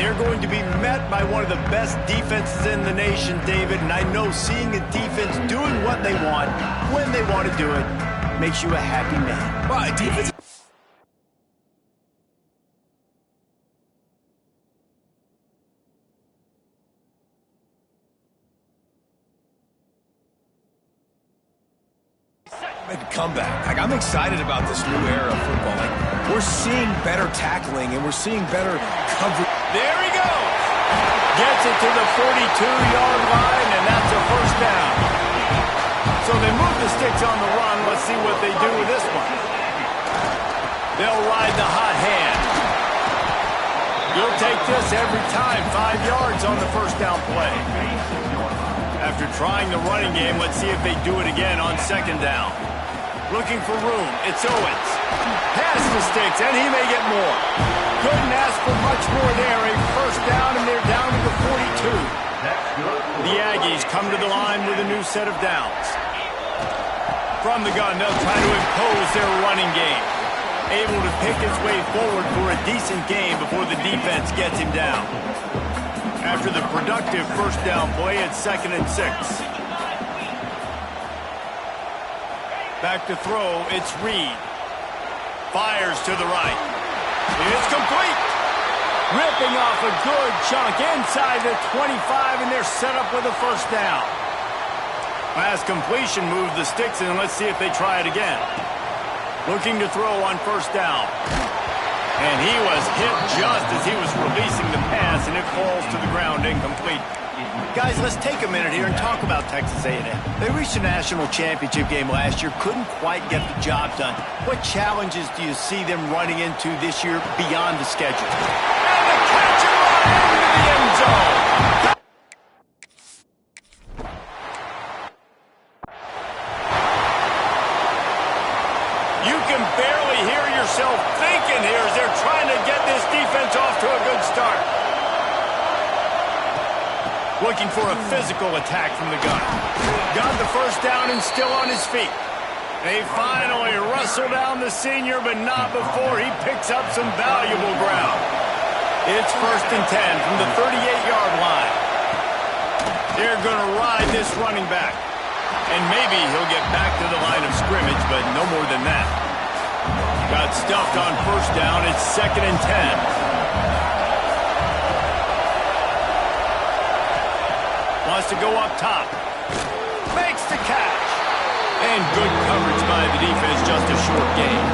they're going to be met by one of the best defenses in the nation, David. And I know seeing a defense doing what they want, when they want to do it, makes you a happy man. Well, defense... Make a comeback. Like, I'm excited about this new era of football. Like, we're seeing better tackling and we're seeing better coverage. There he goes. Gets it to the 42-yard line, and that's a first down. So they move the sticks on the run. Let's see what they do with this one. They'll ride the hot hand. You'll take this every time. 5 yards on the first down play. After trying the running game, let's see if they do it again on second down. Looking for room. It's Owens. Pass the sticks, and he may get more. Couldn't ask for much more there. A first down, and they're down to the 42. The Aggies come to the line with a new set of downs. From the gun, they'll try to impose their running game. Able to pick his way forward for a decent game before the defense gets him down. After the productive first down play, it's 2nd and 6. Back to throw, it's Reed. Fires to the right. It's complete. Ripping off a good chunk inside the 25, and they're set up with a first down. Last completion moved the sticks in. Let's see if they try it again. Looking to throw on first down. And he was hit just as he was releasing the pass, and it falls to the ground incomplete. Guys, let's take a minute here and talk about Texas A&M. They reached the national championship game last year, couldn't quite get the job done. What challenges do you see them running into this year beyond the schedule? And the catch and run into the end zone. You can barely hear yourself thinking here as they're trying to get this defense off to a good start. Looking for a physical attack from the gun. Got the first down and still on his feet. They finally wrestle down the senior, but not before he picks up some valuable ground. It's 1st and 10 from the 38-yard line. They're going to ride this running back. And maybe he'll get back to the line of scrimmage, but no more than that. Got stuffed on first down. It's 2nd and 10. Wants to go up top. Makes the catch. And good coverage by the defense, just a short gain.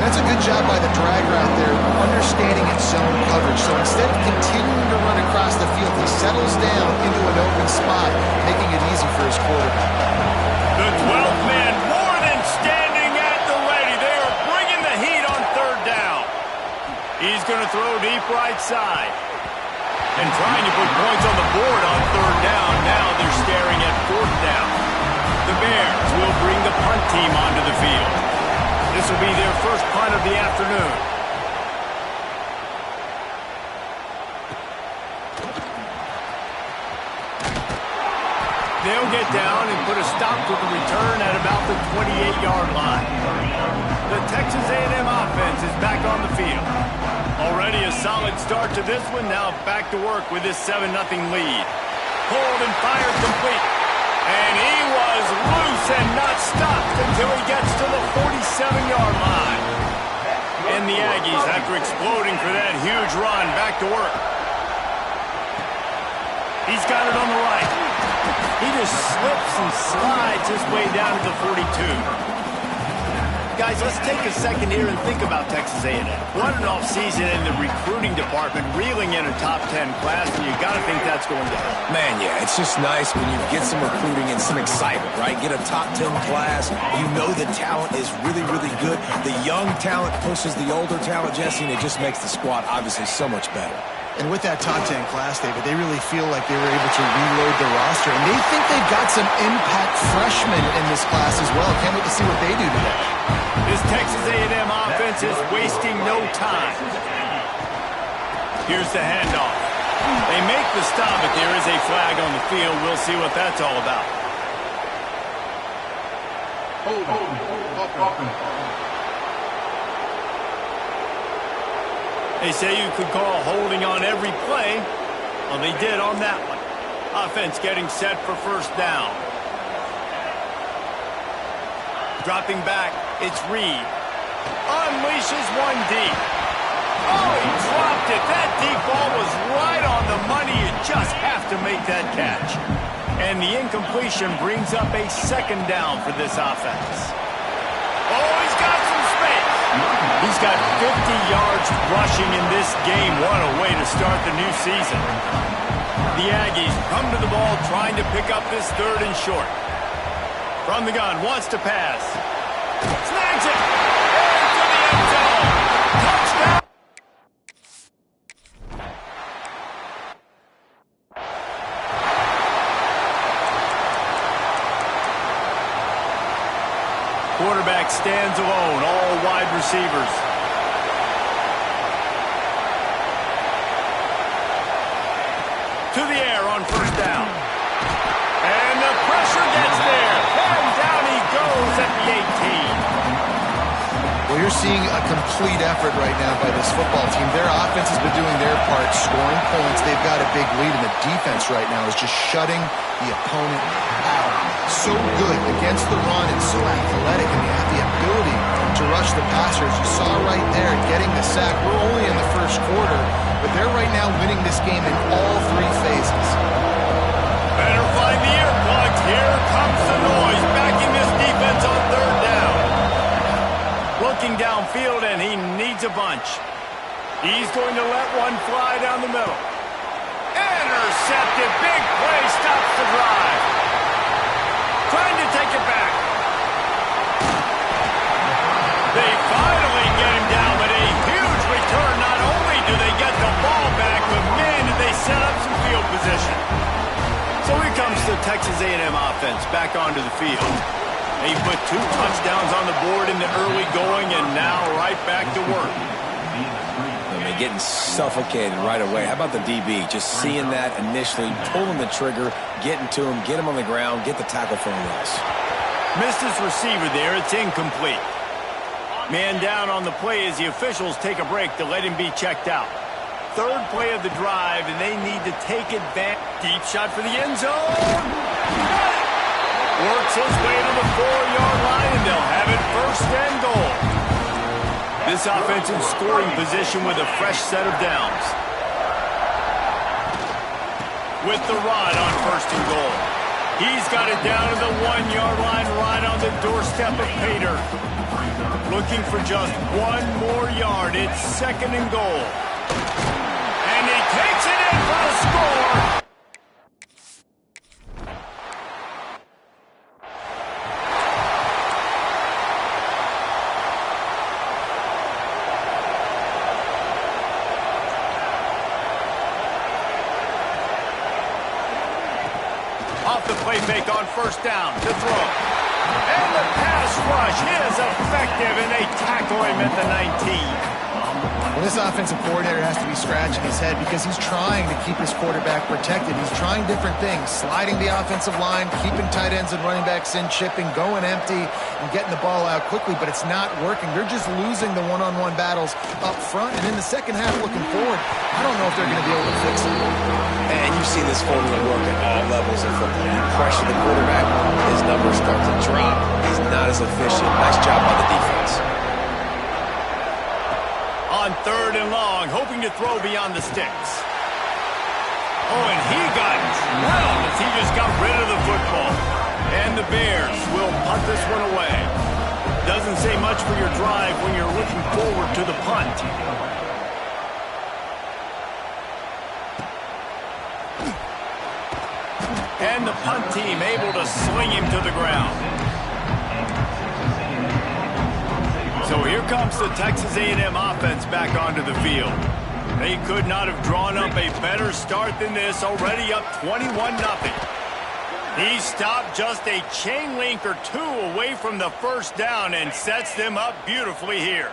That's a good job by the drag route there, understanding its zone coverage. So instead of continuing to run across the field, he settles down into an open spot, making it easy for his quarterback. The 12th man more than standing at the ready. They are bringing the heat on third down. He's going to throw deep right side. And trying to put points on the board on third down. Now they're staring at fourth down. The Bears will bring the punt team onto the field. This will be their first punt of the afternoon. They'll get down and put a stop to the return at about the 28-yard line. The Texas A&M offense is back on the field. Already a solid start to this one. Now back to work with this 7-0 lead. Pulled and fired complete. And he was loose and not stopped until he gets to the 47-yard line. And the Aggies, after exploding for that huge run, back to work. He's got it on the right. He just slips and slides his way down to the 42. Guys, let's take a second here and think about Texas A&M. What an offseason in the recruiting department, reeling in a top 10 class, and you got to think that's going to help. Man, yeah, it's just nice when you get some recruiting and some excitement, right? Get a top 10 class. You know the talent is really, really good. The young talent pushes the older talent, Jesse, and it just makes the squad obviously so much better. And with that top 10 class, David, they really feel like they were able to reload the roster. And they think they've got some impact freshmen in this class as well. Can't wait to see what they do today. This Texas A&M offense is wasting no time. Here's the handoff. They make the stop, but there is a flag on the field. We'll see what that's all about. They say you could call holding on every play. Well, they did on that one. Offense getting set for first down. Dropping back, it's Reed. Unleashes one deep. Oh, he dropped it. That deep ball was right on the money. You just have to make that catch. And the incompletion brings up a second down for this offense. Oh, he's got some space. He's got 50 yards rushing in this game. What a way to start the new season. The Aggies come to the ball trying to pick up this third and short. From the gun, wants to pass. Snags it. Into the end zone. Touchdown. Quarterback stands alone, all wide receivers. To the air on first down. And the pressure gets there. And down he goes at the 18. Well, you're seeing a complete effort right now by this football team. Their offense has been doing their part, scoring points. They've got a big lead, and the defense right now is just shutting the opponent out. So good against the run and so athletic, and they have the ability to rush the passers. You saw right there getting the sack. We're only in the first quarter, but they're right now winning this game in all three phases. Better find the earplugs. Here comes the noise, backing this defense on third down. Looking downfield, and he needs a bunch. He's going to let one fly down the middle. Intercepted. Big play stops the drive. Trying to take it back. They finally get him down, but a huge return. Not only do they get the ball back, but man, did they set up some field position. So here comes the Texas A&M offense back onto the field. They put 2 touchdowns on the board in the early going, and now right back to work. They're getting suffocated right away. How about the DB? Just seeing that initially, pulling the trigger, getting to him, get him on the ground, get the tackle for a loss. Missed his receiver there. It's incomplete. Man down on the play as the officials take a break to let him be checked out. Third play of the drive, and they need to take advantage. Deep shot for the end zone. Works his way to the 4-yard line, and they'll have it first and goal. This offense in scoring position with a fresh set of downs. With the run on first and goal. He's got it down to the 1-yard line right on the doorstep of Pater. Looking for just one more yard. It's second and goal. And he takes it in for the score. Off the play fake on first down to throw. And the pass rush is effective, and they tackle him at the 19. Well, this offensive coordinator has to be scratching his head because he's trying to keep his quarterback protected. He's trying different things, sliding the offensive line, keeping tight ends and running backs in, chipping, going empty, and getting the ball out quickly, but it's not working. They're just losing the one-on-one battles up front, and in the second half looking forward, I don't know if they're going to be able to fix it. And you see this formula work at all levels of football. You pressure the quarterback, his numbers start to drop. He's not as efficient. Nice job by the defense. On third and long, hoping to throw beyond the sticks. Oh, and he got drilled as he just got rid of the football. And the Bears will punt this one away. Doesn't say much for your drive when you're looking forward to the punt. And the punt team able to sling him to the ground. So here comes the Texas A&M offense back onto the field. They could not have drawn up a better start than this, already up 21-0. He stopped just a chain link or two away from the first down and sets them up beautifully here.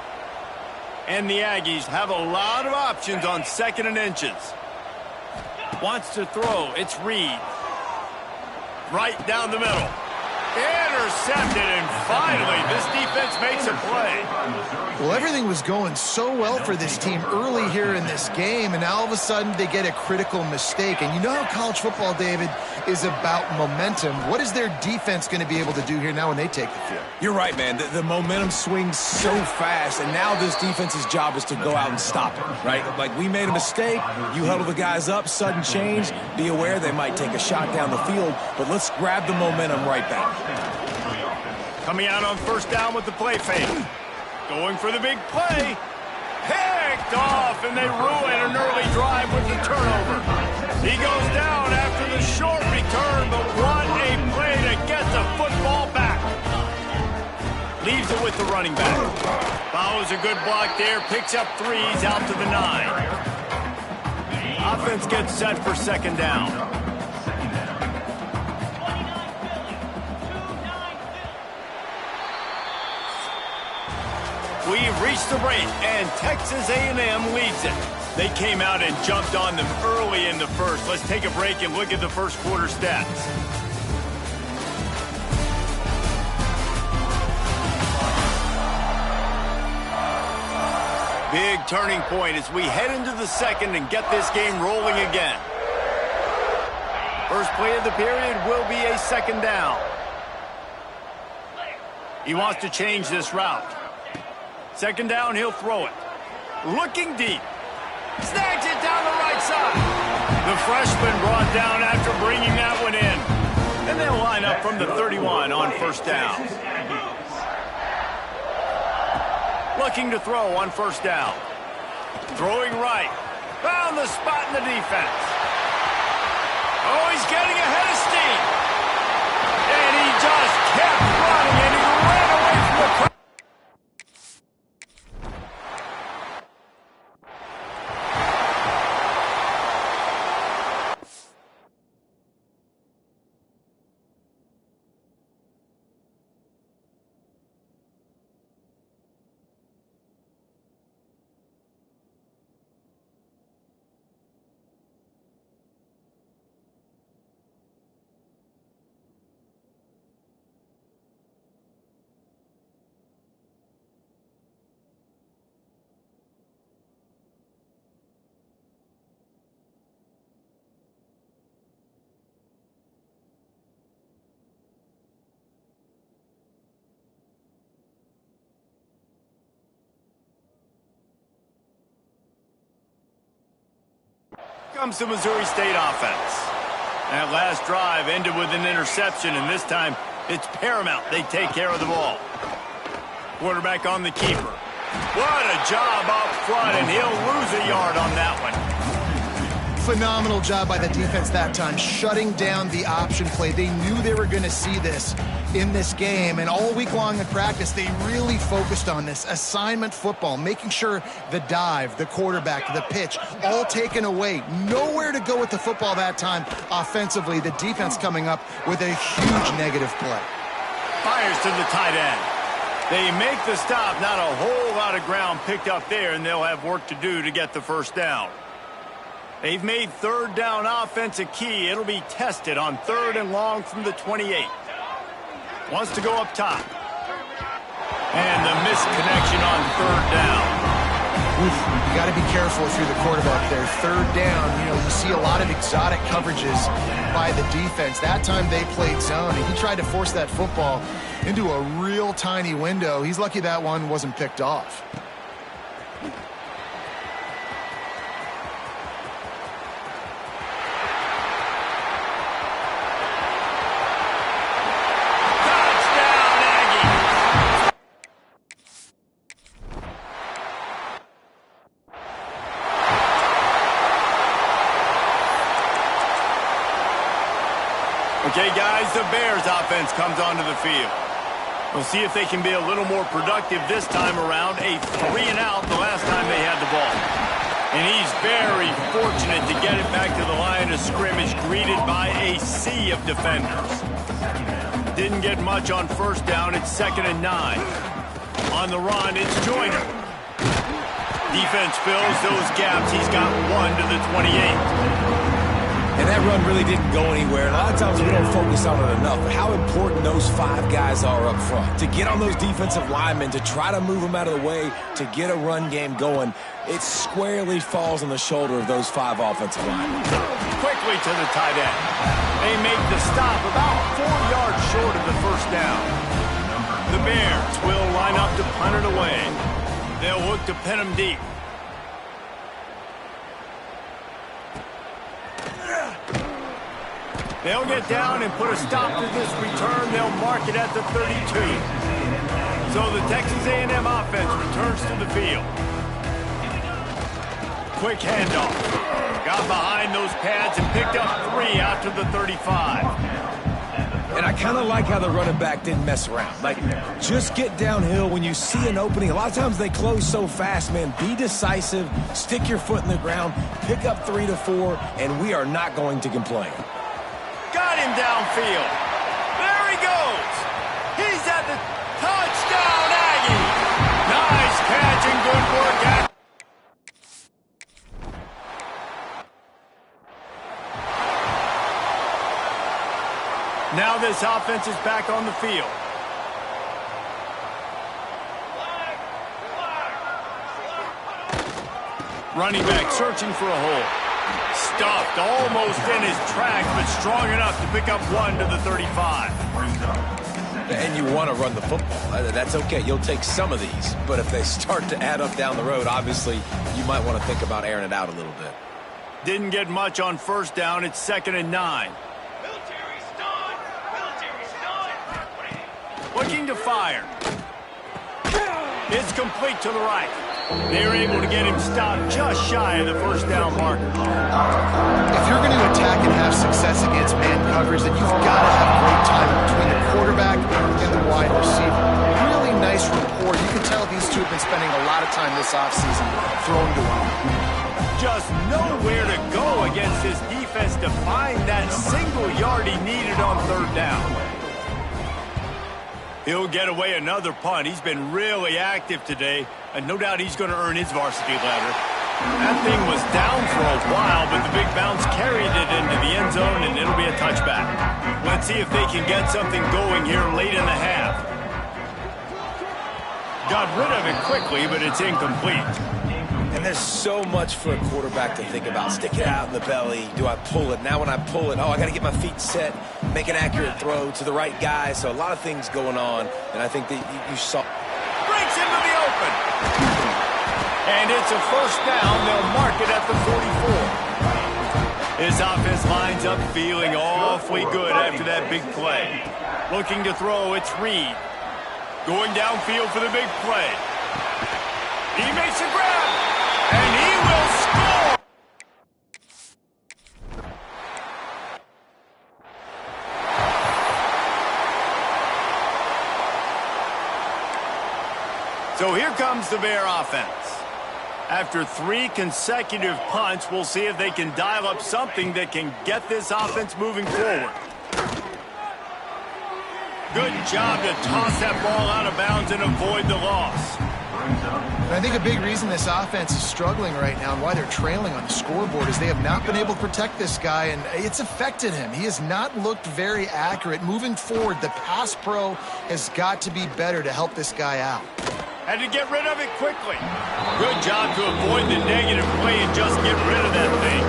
And the Aggies have a lot of options on second and inches. Wants to throw, it's Reed. Right down the middle. Intercepted, and finally, this defense makes a play. Well, everything was going so well for this team early here in this game, and now all of a sudden they get a critical mistake. And you know how college football, David, is about momentum. What is their defense going to be able to do here now when they take the field? You're right, man. The momentum swings so fast, and now this defense's job is to go out and stop it, right? Like, we made a mistake, you huddle the guys up, sudden change, be aware they might take a shot down the field, but let's grab the momentum right back. Coming out on first down with the play fake. Going for the big play. Picked off, and they ruin an early drive with the turnover. He goes down after the short return, but what a play to get the football back. Leaves it with the running back. Follows a good block there, picks up 3, he's out to the 9. Offense gets set for second down. We've reached the break, and Texas A&M leads it. They came out and jumped on them early in the first. Let's take a break and look at the first quarter stats. Big turning point as we head into the second and get this game rolling again. First play of the period will be a second down. He wants to change this route. Second down, he'll throw it. Looking deep. Snags it down the right side. The freshman brought down after bringing that one in. And they'll line up from the 31 on first down. Looking to throw on first down. Throwing right. Found the spot in the defense. Oh, he's getting ahead of steam. And he just kept running, and he ran away from the pressure. Comes the Missouri State offense. That last drive ended with an interception, and this time it's paramount they take care of the ball. Quarterback on the keeper. What a job up front, and he'll lose a yard on that one. Phenomenal job by the defense that time, shutting down the option play. They knew they were going to see this in this game, and all week long in practice, they really focused on this assignment football, making sure the dive, the quarterback, the pitch, all taken away. Nowhere to go with the football that time offensively. The defense coming up with a huge negative play. Fires to the tight end. They make the stop, not a whole lot of ground picked up there, and they'll have work to do to get the first down. They've made third down offense a key. It'll be tested on 3rd and long from the 28. Wants to go up top. And the misconnection on 3rd down. Oof, you got to be careful if you're the quarterback there. 3rd down, you see a lot of exotic coverages by the defense. That time they played zone, and he tried to force that football into a real tiny window. He's lucky that one wasn't picked off. Okay, guys, the Bears offense comes onto the field. We'll see if they can be a little more productive this time around. A 3-and-out the last time they had the ball. And he's very fortunate to get it back to the line of scrimmage, greeted by a sea of defenders. Didn't get much on first down. It's 2nd and 9. On the run, it's Joyner. Defense fills those gaps. He's got 1 to the 28. And that run really didn't go anywhere. A lot of times we don't focus on it enough, but how important those 5 guys are up front. To get on those defensive linemen, to try to move them out of the way, to get a run game going, it squarely falls on the shoulder of those 5 offensive linemen. Quickly to the tight end. They make the stop about 4 yards short of the first down. The Bears will line up to punt it away. They'll look to pin them deep. They'll get down and put a stop to this return. They'll mark it at the 32. So the Texas A&M offense returns to the field. Quick handoff. Got behind those pads and picked up 3 out to the 35. And I kind of like how the running back didn't mess around. Like, just get downhill when you see an opening. A lot of times they close so fast, man. Be decisive, stick your foot in the ground, pick up 3 to 4, and we are not going to complain. Got him downfield. There he goes. He's at the touchdown, Aggie. Nice catch and good work. Now this offense is back on the field. Running back searching for a hole. Stuffed almost in his track, but strong enough to pick up 1 to the 35. And you want to run the football. That's okay. You'll take some of these. But if they start to add up down the road, obviously you might want to think about airing it out a little bit. Didn't get much on first down. It's 2nd and 9. Looking to fire. It's complete to the right. They're able to get him stopped just shy of the first down marker. If you're going to attack and have success against man coverage, then you've got to have great timing between the quarterback and the wide receiver. Really nice rapport. You can tell these two have been spending a lot of time this offseason throwing to him. Just nowhere to go against this defense to find that single yard he needed on 3rd down. He'll get away another punt. He's been really active today, and no doubt he's going to earn his varsity ladder. That thing was down for a while, but the big bounce carried it into the end zone, and it'll be a touchback. Let's see if they can get something going here late in the half. Got rid of it quickly, but it's incomplete. And there's so much for a quarterback to think about. Stick it out in the belly. Do I pull it? Now when I pull it, I got to get my feet set, make an accurate throw to the right guy. So a lot of things going on, and I think that you saw. Breaks into the open. And it's a first down. They'll mark it at the 44. His offense lines up feeling awfully good after that big play. Looking to throw, it's Reed. Going downfield for the big play. He makes a grab. And he will score! So here comes the Bear offense. After 3 consecutive punts, we'll see if they can dial up something that can get this offense moving forward. Good job to toss that ball out of bounds and avoid the loss. And I think a big reason this offense is struggling right now and why they're trailing on the scoreboard is they have not been able to protect this guy, and it's affected him. He has not looked very accurate. Moving forward, the pass pro has got to be better to help this guy out. Had to get rid of it quickly. Good job to avoid the negative play and just get rid of that thing.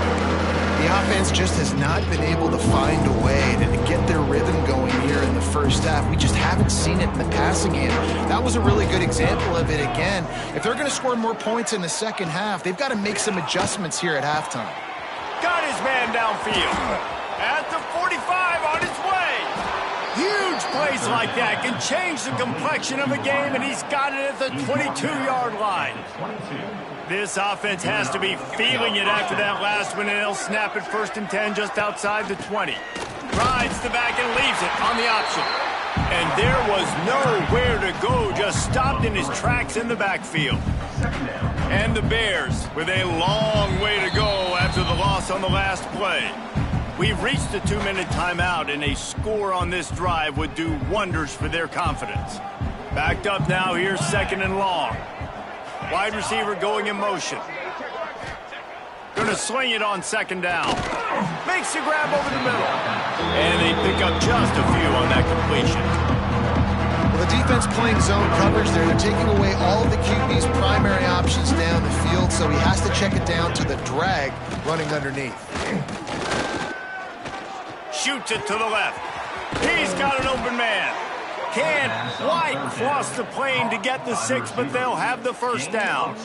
The offense just has not been able to find a way to get their rhythm going here in the first half. We just haven't seen it in the passing game. That was a really good example of it again. If they're going to score more points in the second half, they've got to make some adjustments here at halftime. Got his man downfield. At the 45 on his way. Huge plays like that can change the complexion of a game, and he's got it at the 22-yard line. This offense has to be feeling it after that last one, and they'll snap it 1st and 10 just outside the 20. Rides the back and leaves it on the option. And there was nowhere to go, just stopped in his tracks in the backfield. And the Bears with a long way to go after the loss on the last play. We've reached the 2-minute timeout, and a score on this drive would do wonders for their confidence. Backed up now, here's 2nd and long. Wide receiver going in motion. Going to sling it on 2nd down. Makes the grab over the middle. And they pick up just a few on that completion. Well, the defense playing zone coverage there. They're taking away all of the QB's primary options down the field, so he has to check it down to the drag running underneath. Shoots it to the left. He's got an open man. Can't quite cross the plane to get the 6, but they'll have the first down.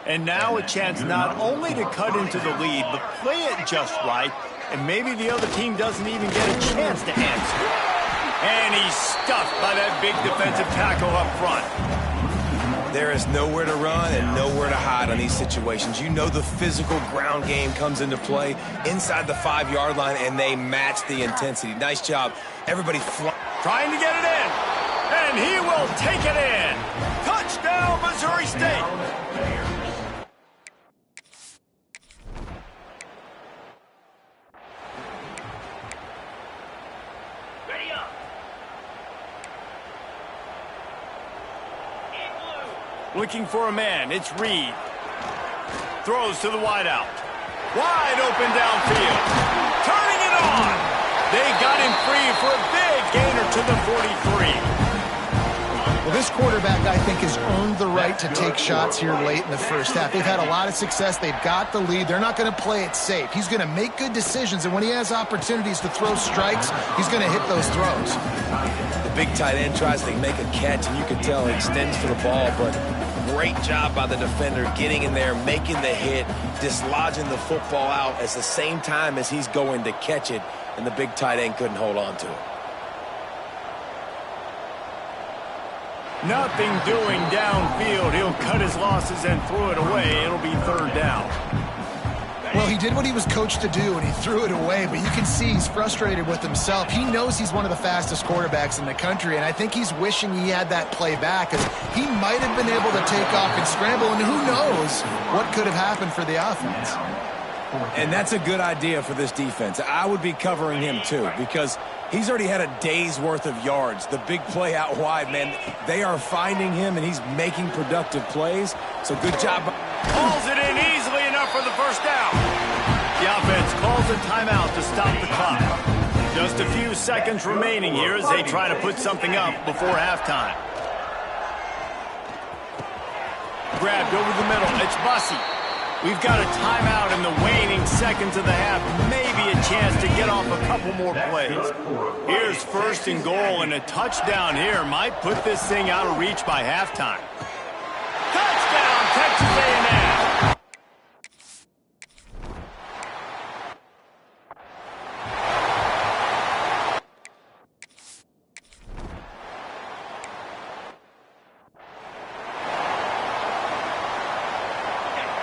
And now a chance not only to cut into the lead, but play it just right, and maybe the other team doesn't even get a chance to answer. And he's stuffed by that big defensive tackle up front. There is nowhere to run and nowhere to hide on these situations. You know the physical ground game comes into play inside the 5-yard line, and they match the intensity. Nice job. Everybody trying to get it in, and he will take it in. Touchdown, Missouri State. Looking for a man, it's Reed. Throws to the wideout. Wide open downfield. Turning it on. They got him free for a big gainer to the 43. Well, this quarterback, I think, has earned the right to take shots here late in the first half. They've had a lot of success. They've got the lead. They're not going to play it safe. He's going to make good decisions, and when he has opportunities to throw strikes, he's going to hit those throws. The big tight end tries to make a catch, and you can tell he extends for the ball, but great job by the defender getting in there, making the hit, dislodging the football out at the same time as he's going to catch it, and the big tight end couldn't hold on to it. Nothing doing downfield. He'll cut his losses and throw it away. It'll be third down. Well, he did what he was coached to do, and he threw it away, but you can see he's frustrated with himself. He knows he's one of the fastest quarterbacks in the country, and I think he's wishing he had that play back, because he might have been able to take off and scramble, and who knows what could have happened for the offense. And that's a good idea for this defense. I would be covering him, too, because he's already had a day's worth of yards. The big play out wide, man, they are finding him, and he's making productive plays, so good job. Pulls it in easily enough for the first down. The offense calls a timeout to stop the clock. Just a few seconds remaining here as they try to put something up before halftime. Grabbed over the middle. It's Bussey. We've got a timeout in the waning seconds of the half. Maybe a chance to get off a couple more plays. Here's first and goal, and a touchdown here might put this thing out of reach by halftime. Touchdown, Texas A&M.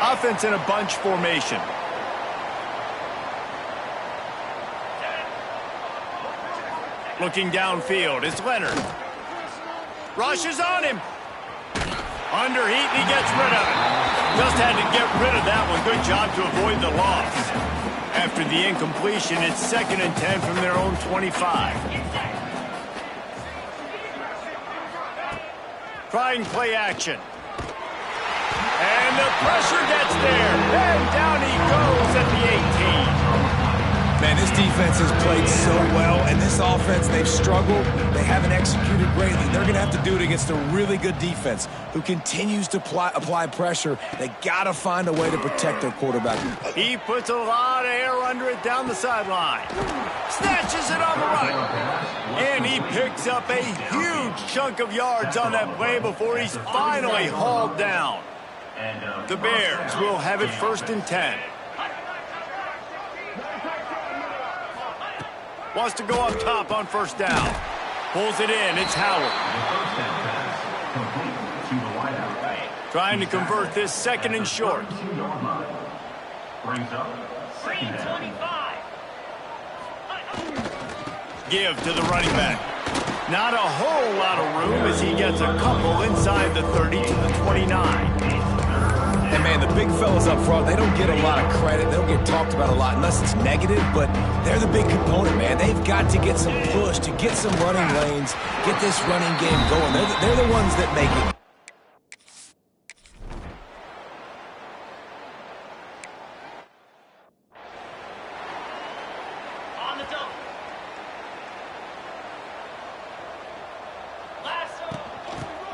Offense in a bunch formation. Looking downfield, it's Leonard. Rushes on him. Underheat, and he gets rid of it. Just had to get rid of that one. Good job to avoid the loss. After the incompletion, it's 2nd and 10 from their own 25. Trying play action. And the pressure gets there. And down he goes at the 18. Man, this defense has played so well, and this offense, they've struggled. They haven't executed greatly. They're going to have to do it against a really good defense who continues to apply pressure. They got to find a way to protect their quarterback. He puts a lot of air under it down the sideline. Snatches it on the right. And he picks up a huge chunk of yards on that play before he's finally hauled down. The Bears will have it 1st and 10. Wants to go up top on first down. Pulls it in. It's Howard. Trying to convert this 2nd and short. Give to the running back. Not a whole lot of room as he gets a couple inside the 30 to the 29. And, man, the big fellas up front, they don't get a lot of credit. They don't get talked about a lot unless it's negative, but they're the big component, man. They've got to get some push, to get some running lanes, get this running game going. They're the ones that make it.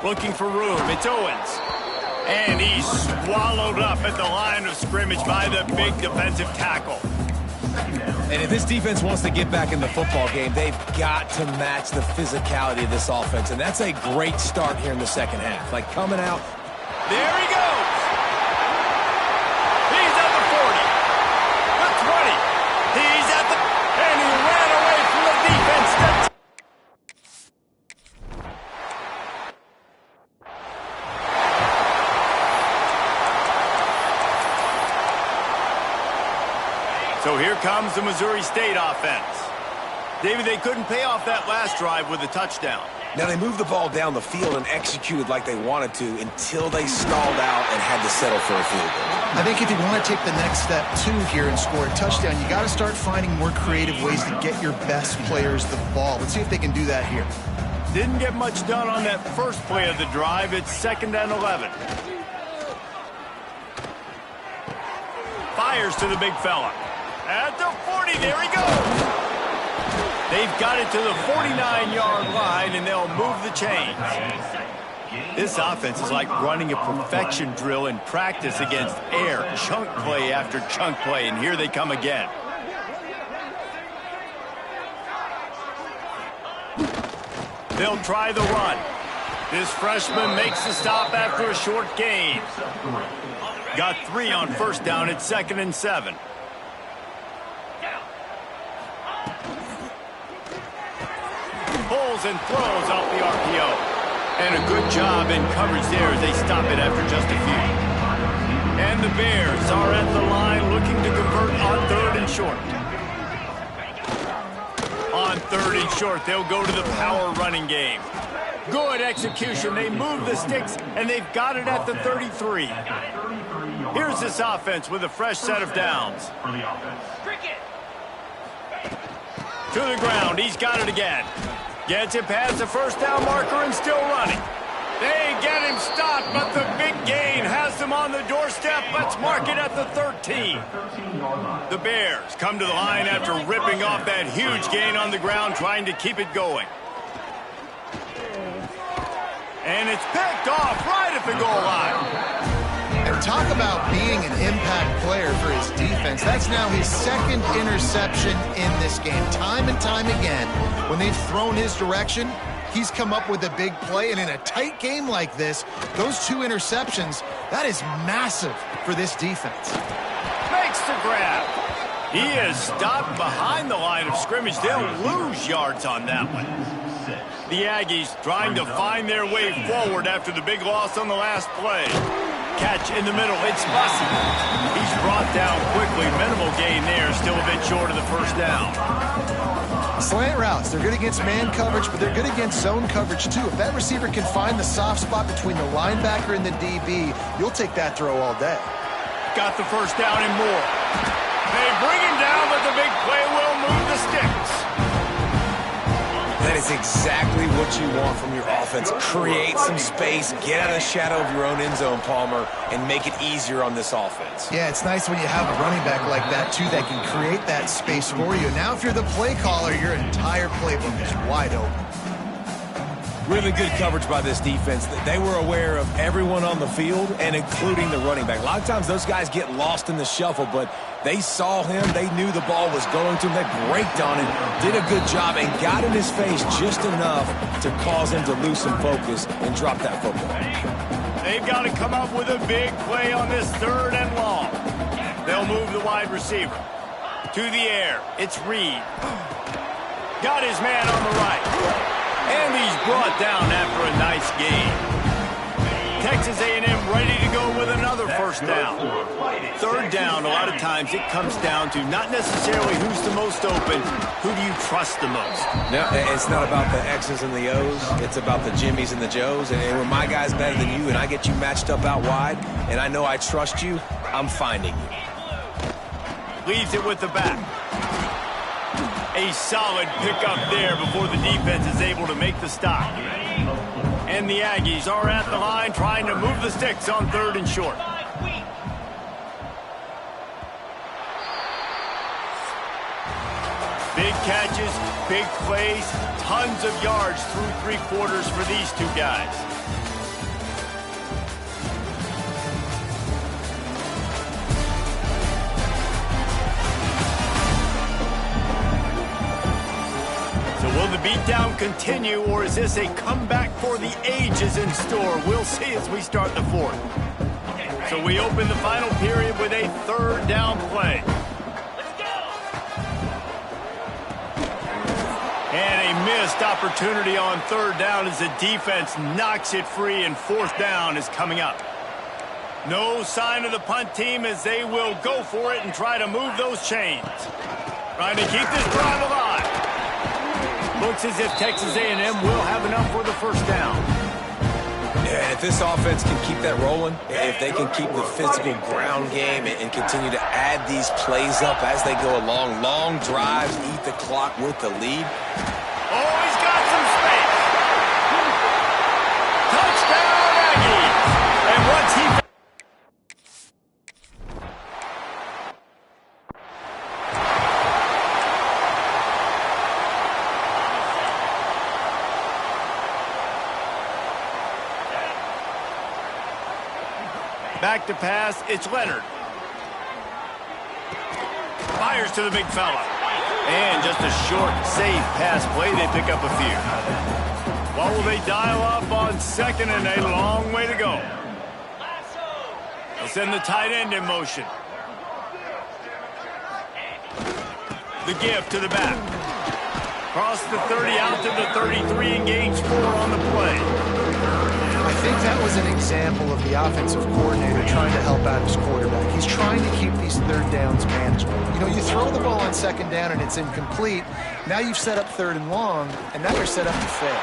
Looking for room. It's Owens. And he's swallowed up at the line of scrimmage by the big defensive tackle. And if this defense wants to get back in the football game, they've got to match the physicality of this offense. And that's a great start here in the second half. Like coming out. There he goes. He's at the 40. The 20. He's at the... And he ran away from the defense. So here comes the Missouri State offense. David, they couldn't pay off that last drive with a touchdown. Now, they moved the ball down the field and executed like they wanted to until they stalled out and had to settle for a field goal. I think if you want to take the next step, too, here and score a touchdown, you got to start finding more creative ways to get your best players the ball. Let's see if they can do that here. Didn't get much done on that first play of the drive. It's 2nd and 11. Fires to the big fella. At the 40, there he goes. They've got it to the 49-yard line, and they'll move the chains. This offense is like running a perfection drill in practice against air, chunk play after chunk play, and here they come again. They'll try the run. This freshman makes the stop after a short gain. Got 3 on first down. It's 2nd and 7. Pulls and throws off the RPO. And a good job in coverage there as they stop it after just a few. And the Bears are at the line looking to convert on 3rd and short. On 3rd and short, they'll go to the power running game. Good execution. They move the sticks, and they've got it at the 33. Here's this offense with a fresh set of downs. To the ground. He's got it again. Gets it past the first down marker and still running. They get him stopped, but the big gain has them on the doorstep. Let's mark it at the 13. The Bears come to the line after ripping off that huge gain on the ground, trying to keep it going. And it's picked off right at the goal line. And talk about being an impact player for his defense. That's now his 2nd interception in this game. Time and time again, when they've thrown his direction, he's come up with a big play. And in a tight game like this, those 2 interceptions, that is massive for this defense. Makes the grab. He is stopped behind the line of scrimmage. They'll lose yards on that one. The Aggies trying to find their way forward after the big loss on the last play. Catch in the middle. It's Bussey. He's brought down quickly. Minimal gain there. Still a bit short of the first down. Slant routes. They're good against man coverage, but they're good against zone coverage, too. If that receiver can find the soft spot between the linebacker and the DB, you'll take that throw all day. Got the first down and more. They bring him down, but the big play will move the sticks. That is exactly what you want from your offense. Create some space, get out of the shadow of your own end zone, Palmer, and make it easier on this offense. Yeah, it's nice when you have a running back like that, too, that can create that space for you. Now, if you're the play caller, your entire playbook is wide open. Really good coverage by this defense. They were aware of everyone on the field, and including the running back. A lot of times those guys get lost in the shuffle, but they saw him. They knew the ball was going to him. They braked on it, did a good job, and got in his face just enough to cause him to lose some focus and drop that football. They've got to come up with a big play on this 3rd and long. They'll move the wide receiver. To the air. It's Reed. Got his man on the right. And he's brought down after a nice gain. Texas A&M ready to go with another first down. 3rd down, a lot of times it comes down to not necessarily who's the most open, who do you trust the most? No, it's not about the X's and the O's. It's about the Jimmys and the Joes. And when my guy's better than you and I get you matched up out wide and I know I trust you, I'm finding you. Leaves it with the back. A solid pickup there before the defense is able to make the stop. And the Aggies are at the line trying to move the sticks on 3rd and short. Big catches, big plays, tons of yards through 3 quarters for these 2 guys. beatdown continue, or is this a comeback for the ages in store? We'll see as we start the fourth. So we open the final period with a third down play. And a missed opportunity on third down as the defense knocks it free, and fourth down is coming up. No sign of the punt team as they will go for it and try to move those chains. Trying to keep this drive alive. Looks as if Texas A&M will have enough for the first down. Yeah, and if this offense can keep that rolling, if they can keep the physical ground game and continue to add these plays up as they go along, long drives, eat the clock with the lead. Oh, he's got some space. Touchdown, Aggies. And once he... Back to pass, it's Leonard. Fires to the big fella. And just a short, safe pass play, they pick up a few. What will they dial up on second, and a long way to go? They'll send the tight end in motion. The give to the back. Cross the 30 out to the 33 and gains 4 on the play. I think that was an example of the offensive coordinator trying to help out his quarterback. He's trying to keep these third downs manageable. You know, you throw the ball on second down and it's incomplete. Now you've set up third and long, and now you're set up to fail.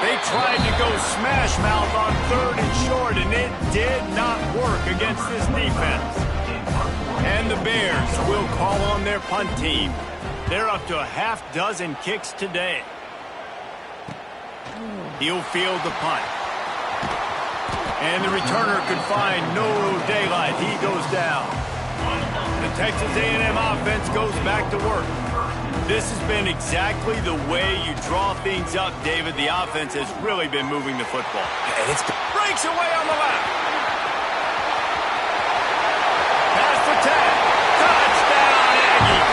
They tried to go smash mouth on third and short, and it did not work against this defense. And the Bears will call on their punt team. They're up to a half dozen kicks today. He'll field the punt. And the returner could find no daylight. He goes down. The Texas A&M offense goes back to work. This has been exactly the way you draw things up, David. The offense has really been moving the football. And it's breaks away on the left. Pass for 10. Touchdown, Aggie.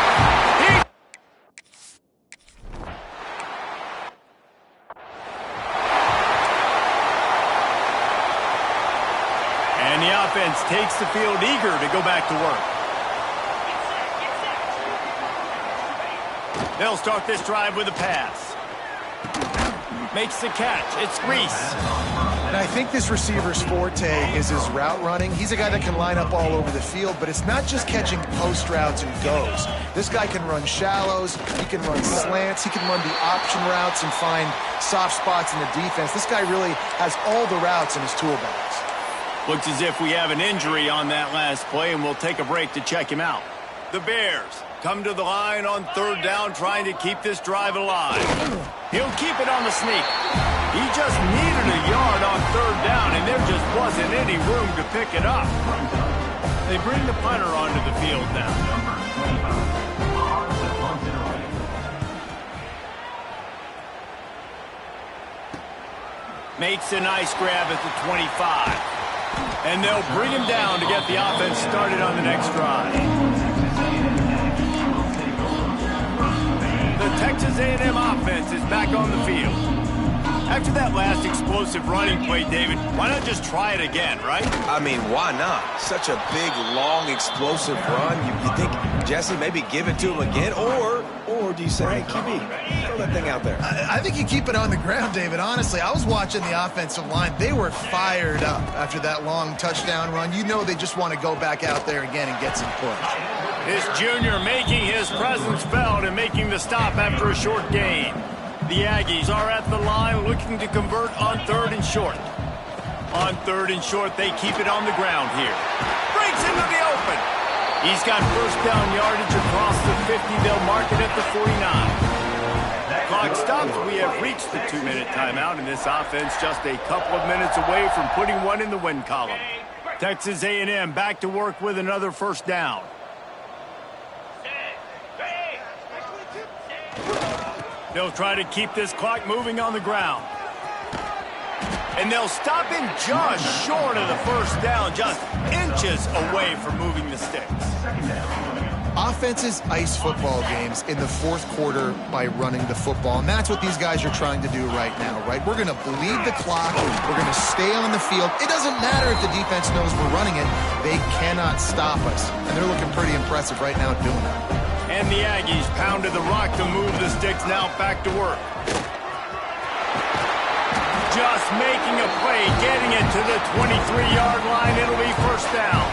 And the offense takes the field eager to go back to work. They'll start this drive with a pass. Makes the catch. It's Reese. And I think this receiver's forte is his route running. He's a guy that can line up all over the field, but it's not just catching post routes and goes. This guy can run shallows, he can run slants, he can run the option routes and find soft spots in the defense. This guy really has all the routes in his toolbox. Looks as if we have an injury on that last play, and we'll take a break to check him out. The Bears come to the line on third down, trying to keep this drive alive. He'll keep it on the sneak. He just needed a yard on third down, and there just wasn't any room to pick it up. They bring the punter onto the field now. Makes a nice grab at the 25. And they'll bring him down to get the offense started on the next drive. The Texas A&M offense is back on the field. After that last explosive running play, David, why not just try it again, right? I mean, why not? Such a big, long, explosive run. You think, Jesse, maybe give it to him again? Or do you say, hey, QB, throw that thing out there? I think you keep it on the ground, David. Honestly, I was watching the offensive line. They were fired up after that long touchdown run. You know they just want to go back out there again and get some points. This junior making his presence felt and making the stop after a short gain. The Aggies are at the line looking to convert on third and short. On third and short, they keep it on the ground here. Breaks into the open. He's got first down yardage across the 50. They'll mark it at the 49. Clock stops. We have reached the 2-minute timeout, and this offense just a couple of minutes away from putting one in the win column. Texas A&M back to work with another first down. They'll try to keep this clock moving on the ground. And they'll stop him just short of the first down, just inches away from moving the sticks. Offenses ice football games in the fourth quarter by running the football, and that's what these guys are trying to do right now, right? We're going to bleed the clock. We're going to stay on the field. It doesn't matter if the defense knows we're running it. They cannot stop us, and they're looking pretty impressive right now at doing that. And the Aggies pounded the rock to move the sticks now back to work. Just making a play, getting it to the 23-yard line. It'll be first down.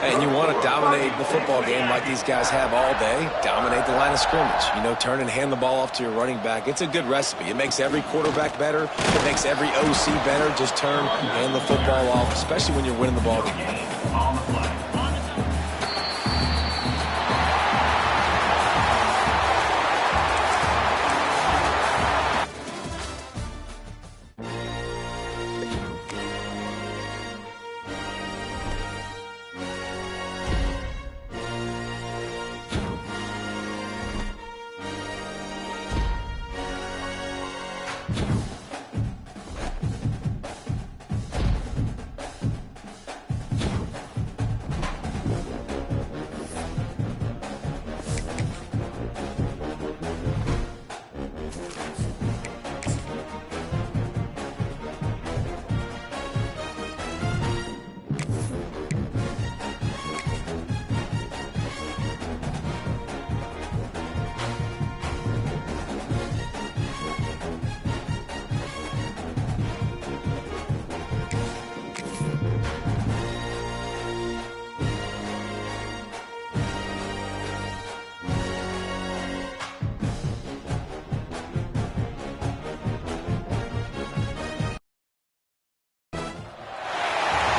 And you want to dominate the football game like these guys have all day. Dominate the line of scrimmage. You know, turn and hand the ball off to your running back. It's a good recipe. It makes every quarterback better. It makes every OC better. Just turn and hand the football off, especially when you're winning the ball game.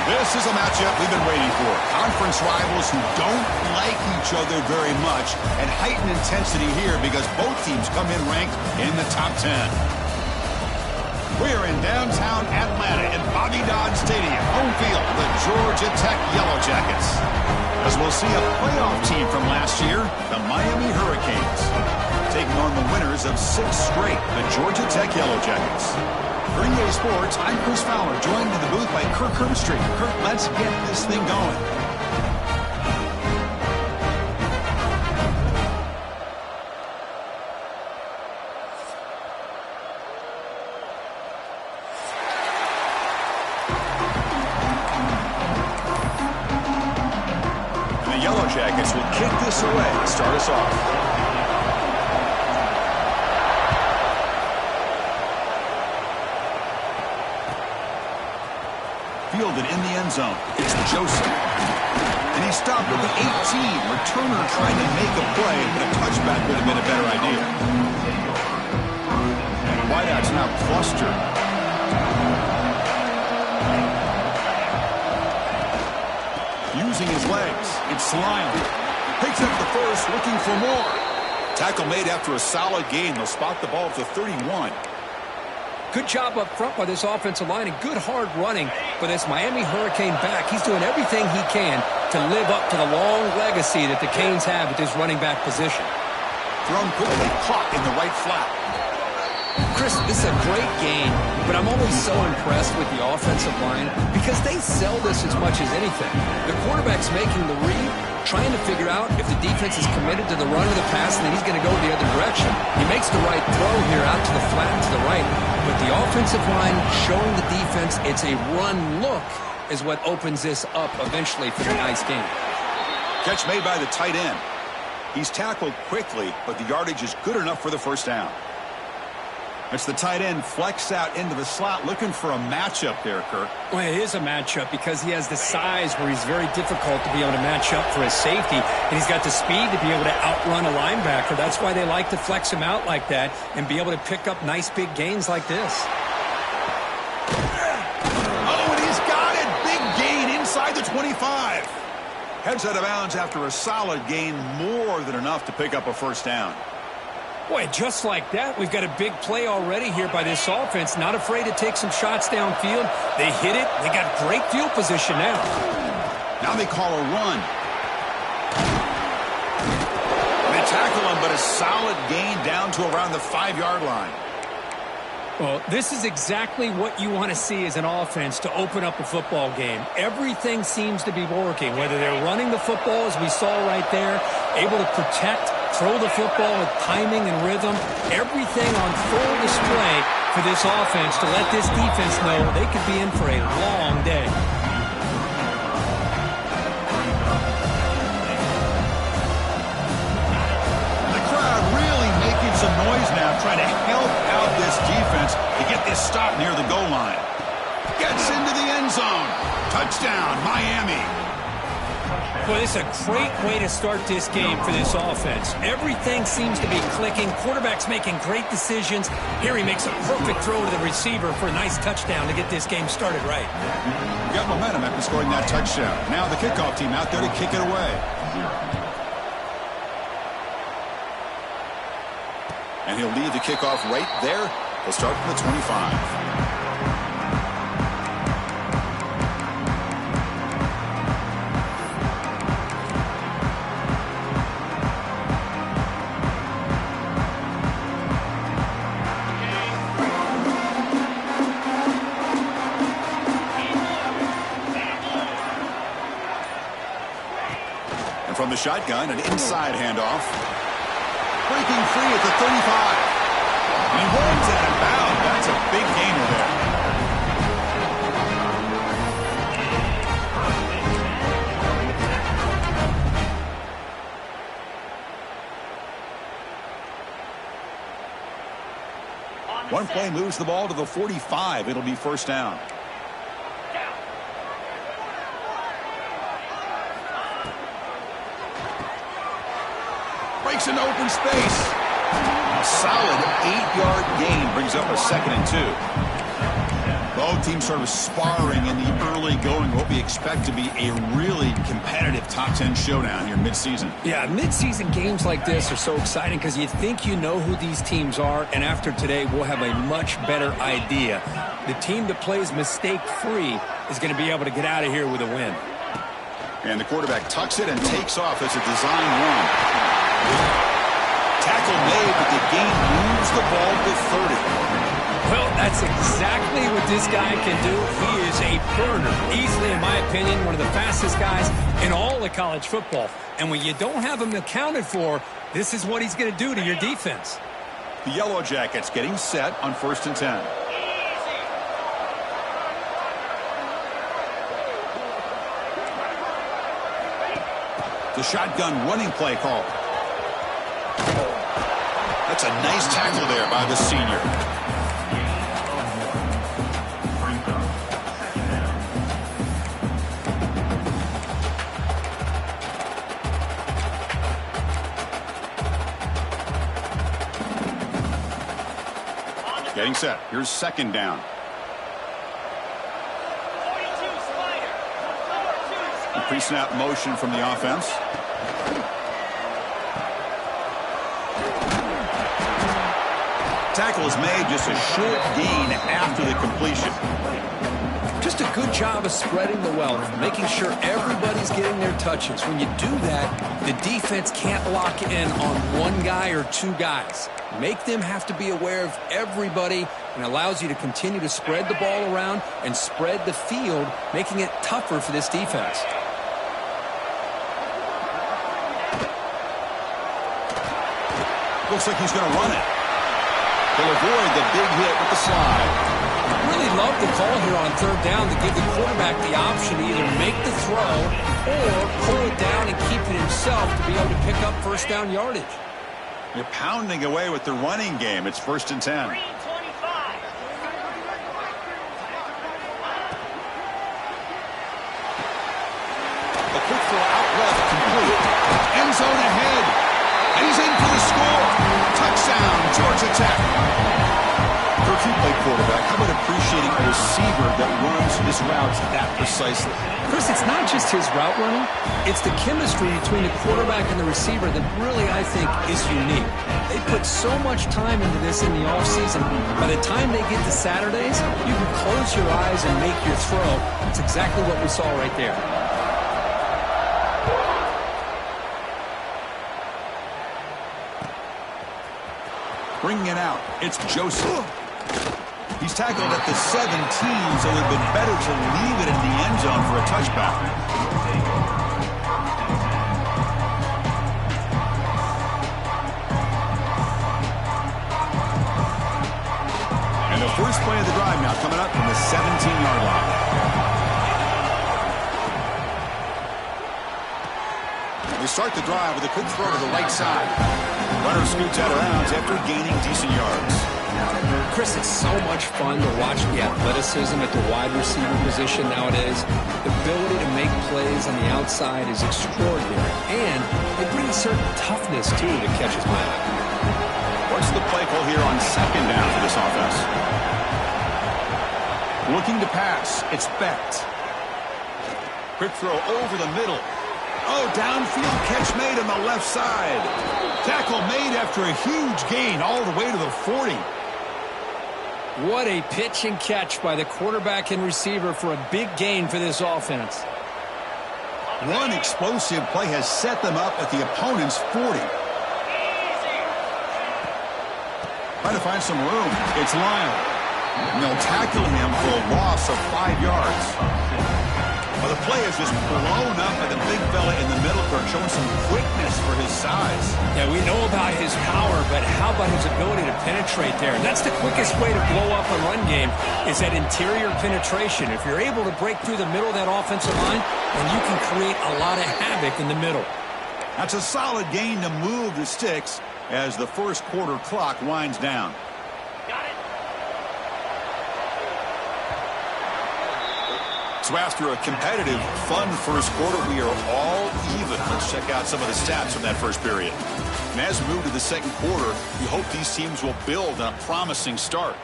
This is a matchup we've been waiting for. Conference rivals who don't like each other very much, and heightened intensity here because both teams come in ranked in the top 10. We're in downtown Atlanta in Bobby Dodd Stadium, home field, the Georgia Tech Yellow Jackets. As we'll see a playoff team from last year, the Miami Hurricanes, taking on the winners of 6 straight, the Georgia Tech Yellow Jackets. For EA Sports, I'm Chris Fowler, joined in the booth by Kirk Herbstreit. Kirk, let's get this thing going. And the Yellow Jackets will kick this away to start us off. Fielded in the end zone. It's Joseph. And he stopped at the 18. Returner trying to make a play, but a touchback would have been a better idea. And wideouts now clustered. Using his legs. It's Slime. Picks up the first, looking for more. Tackle made after a solid gain. They'll spot the ball at the 31. Good job up front by this offensive line and good hard running for this Miami Hurricane back. He's doing everything he can to live up to the long legacy that the Canes have at this running back position. Thrown quickly, caught in the right flat. Chris, this is a great game, but I'm always so impressed with the offensive line because they sell this as much as anything. The quarterback's making the read, trying to figure out if the defense is committed to the run or the pass, and then he's going to go the other direction. He makes the right throw here out to the flat and to the right, but the offensive line showing the defense it's a run look is what opens this up eventually for the nice game. Catch made by the tight end. He's tackled quickly, but the yardage is good enough for the first down. It's the tight end flexed out into the slot, looking for a matchup there, Kirk. Well, it is a matchup because he has the size where he's very difficult to be able to match up for his safety, and he's got the speed to be able to outrun a linebacker. That's why they like to flex him out like that and be able to pick up nice big gains like this. Oh, and he's got it! Big gain inside the 25. Heads out of bounds after a solid gain, more than enough to pick up a first down. Boy, just like that, we've got a big play already here by this offense. Not afraid to take some shots downfield. They hit it. They got great field position now. Now they call a run. They tackle him, but a solid gain down to around the 5-yard line. Well, this is exactly what you want to see as an offense to open up a football game. Everything seems to be working, whether they're running the football, as we saw right there, able to protect, throw the football with timing and rhythm. Everything on full display for this offense to let this defense know they could be in for a long day. Some noise now trying to help out this defense to get this stop near the goal line. Gets into the end zone. Touchdown, Miami. Well, this is a great way to start this game for this offense. Everything seems to be clicking. Quarterback's making great decisions. Here he makes a perfect throw to the receiver for a nice touchdown to get this game started right. We got momentum after scoring that touchdown. Now the kickoff team out there to kick it away. And he'll lead the kickoff right there. He'll start from the 25. And from the shotgun, an inside handoff. Breaking free at the 35. And he runs out of bounds. That's a big gainer there. One play moves the ball to the 45. It'll be first down. Breaks into open space. A solid 8-yard gain brings up a 2nd and 2. Both teams sort of sparring in the early going. What we expect to be a really competitive top 10 showdown here midseason. Yeah, midseason games like this are so exciting because you think you know who these teams are, and after today we'll have a much better idea. The team that plays mistake-free is going to be able to get out of here with a win. And the quarterback tucks it and takes off as a design run. Tackle made, but the gain moves the ball to 30. Well, that's exactly what this guy can do. He is a burner. Easily, in my opinion, one of the fastest guys in all of college football. And when you don't have him accounted for, this is what he's going to do to your defense. The Yellow Jackets getting set on 1st and 10. The shotgun running play call. That's a nice tackle there by the senior. Getting set. Here's 2nd down. A pre-snap motion from the offense. Tackle is made, just a short gain after the completion. Just a good job of spreading the wealth, making sure everybody's getting their touches. When you do that, the defense can't lock in on one guy or two guys. Make them have to be aware of everybody, and allows you to continue to spread the ball around and spread the field, making it tougher for this defense. Looks like he's going to run it. He'll avoid the big hit with the slide. Really love the call here on 3rd down to give the quarterback the option to either make the throw or pull it down and keep it himself to be able to pick up 1st down yardage. You're pounding away with the running game. It's 1st and 10. A quick throw out left, complete. End zone ahead. And he's in for the score. Touchdown, Georgia Tech. For a few-play quarterback, how about appreciating a receiver that runs his routes that precisely? Chris, it's not just his route running. It's the chemistry between the quarterback and the receiver that really, I think, is unique. They put so much time into this in the offseason. By the time they get to Saturdays, you can close your eyes and make your throw. That's exactly what we saw right there. Bringing it out, it's Joseph. He's tackled at the 17, so it would have been better to leave it in the end zone for a touchback. And the first play of the drive now coming up from the 17-yard line. They start the drive with a quick throw to the right side. Runner scoots out of bounds after gaining decent yards. Chris, it's so much fun to watch the athleticism at the wide receiver position nowadays. The ability to make plays on the outside is extraordinary. And they bring a certain toughness, too, that catches my eye. What's the play call here on second down for this offense? Looking to pass. It's Becht. Quick throw over the middle. Oh, downfield catch made on the left side. Tackle made after a huge gain all the way to the 40. What a pitch and catch by the quarterback and receiver for a big gain for this offense. One explosive play has set them up at the opponent's 40. Trying to find some room. It's Lyle. And they'll tackle him for a loss of 5 yards. Well, the play is just blown up by the big fella in the middle, showing some quickness for his size. Yeah, we know about his power, but how about his ability to penetrate there? That's the quickest way to blow up a run game, is that interior penetration. If you're able to break through the middle of that offensive line, then you can create a lot of havoc in the middle. That's a solid gain to move the sticks as the first quarter clock winds down. So after a competitive, fun first quarter, we are all even. Let's check out some of the stats from that first period. And as we move to the second quarter, we hope these teams will build on a promising start.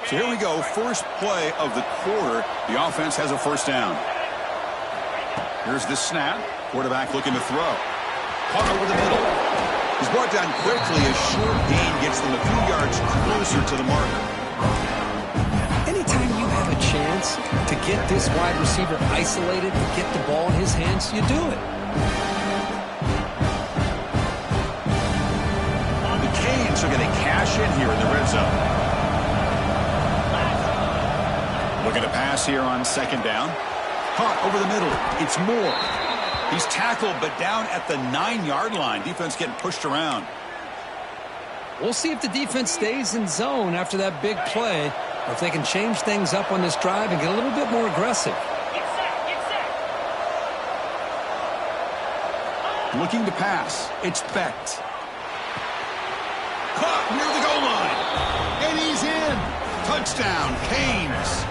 So here we go, first play of the quarter. The offense has a first down. Here's the snap. Quarterback looking to throw. Caught over the middle. He's brought down quickly. A short gain gets them a few yards closer to the marker. Anytime you have a chance to get this wide receiver isolated, to get the ball in his hands, you do it. The Canes are going to cash in here in the red zone. Looking to pass here on second down. Caught over the middle. It's Moore. He's tackled, but down at the 9-yard line. Defense getting pushed around. We'll see if the defense stays in zone after that big play, or if they can change things up on this drive and get a little bit more aggressive. Looking to pass. It's Becht. Caught near the goal line. And he's in. Touchdown, Canes.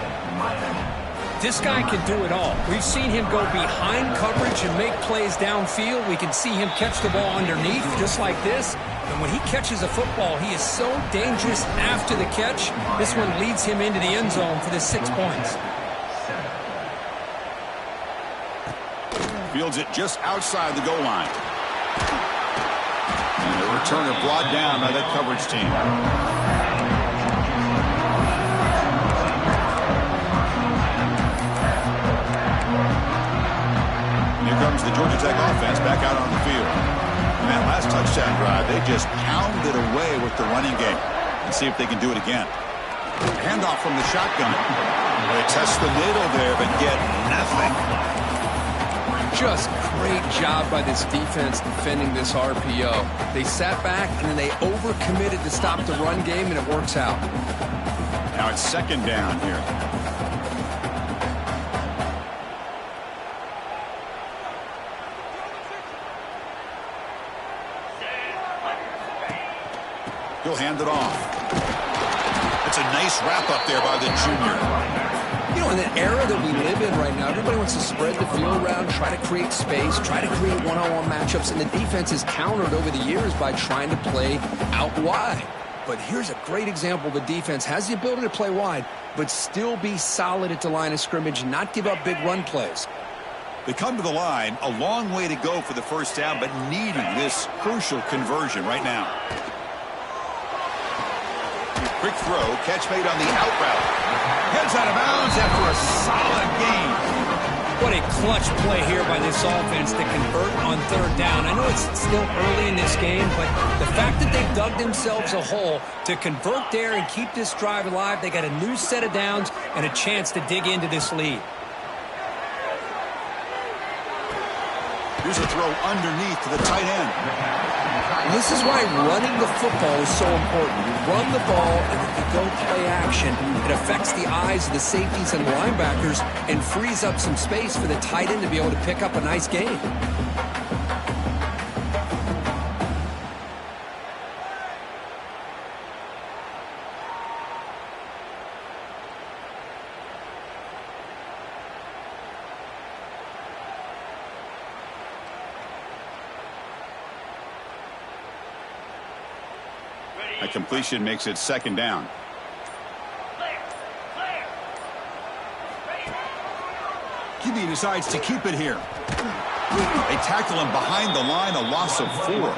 This guy can do it all. We've seen him go behind coverage and make plays downfield. We can see him catch the ball underneath, just like this. And when he catches a football, he is so dangerous after the catch. This one leads him into the end zone for the 6 points. Fields it just outside the goal line. And the returner brought down by that coverage team. Here comes the Georgia Tech offense back out on the field. And that last touchdown drive, they just pounded away with the running game. And see if they can do it again. Handoff from the shotgun. They test the middle there, but get nothing. Just great job by this defense defending this RPO. They sat back, and then they overcommitted to stop the run game, and it works out. Now it's second down here. He'll hand it off. It's a nice wrap-up there by the junior. You know, in the era that we live in right now, everybody wants to spread the field around, try to create space, try to create one-on-one matchups, and the defense is countered over the years by trying to play out wide. But here's a great example. The defense has the ability to play wide, but still be solid at the line of scrimmage, not give up big run plays. They come to the line, a long way to go for the first down, but needing this crucial conversion right now. Quick throw, catch made on the out route. Heads out of bounds after a solid gain. What a clutch play here by this offense to convert on third down. I know it's still early in this game, but the fact that they dug themselves a hole to convert there and keep this drive alive, they got a new set of downs and a chance to dig into this lead. Here's a throw underneath to the tight end. This is why running the football is so important. You run the ball and then you go play action. It affects the eyes of the safeties and linebackers and frees up some space for the tight end to be able to pick up a nice gain. A completion makes it second down. QB decides to keep it here. They tackle him behind the line, a loss of 4.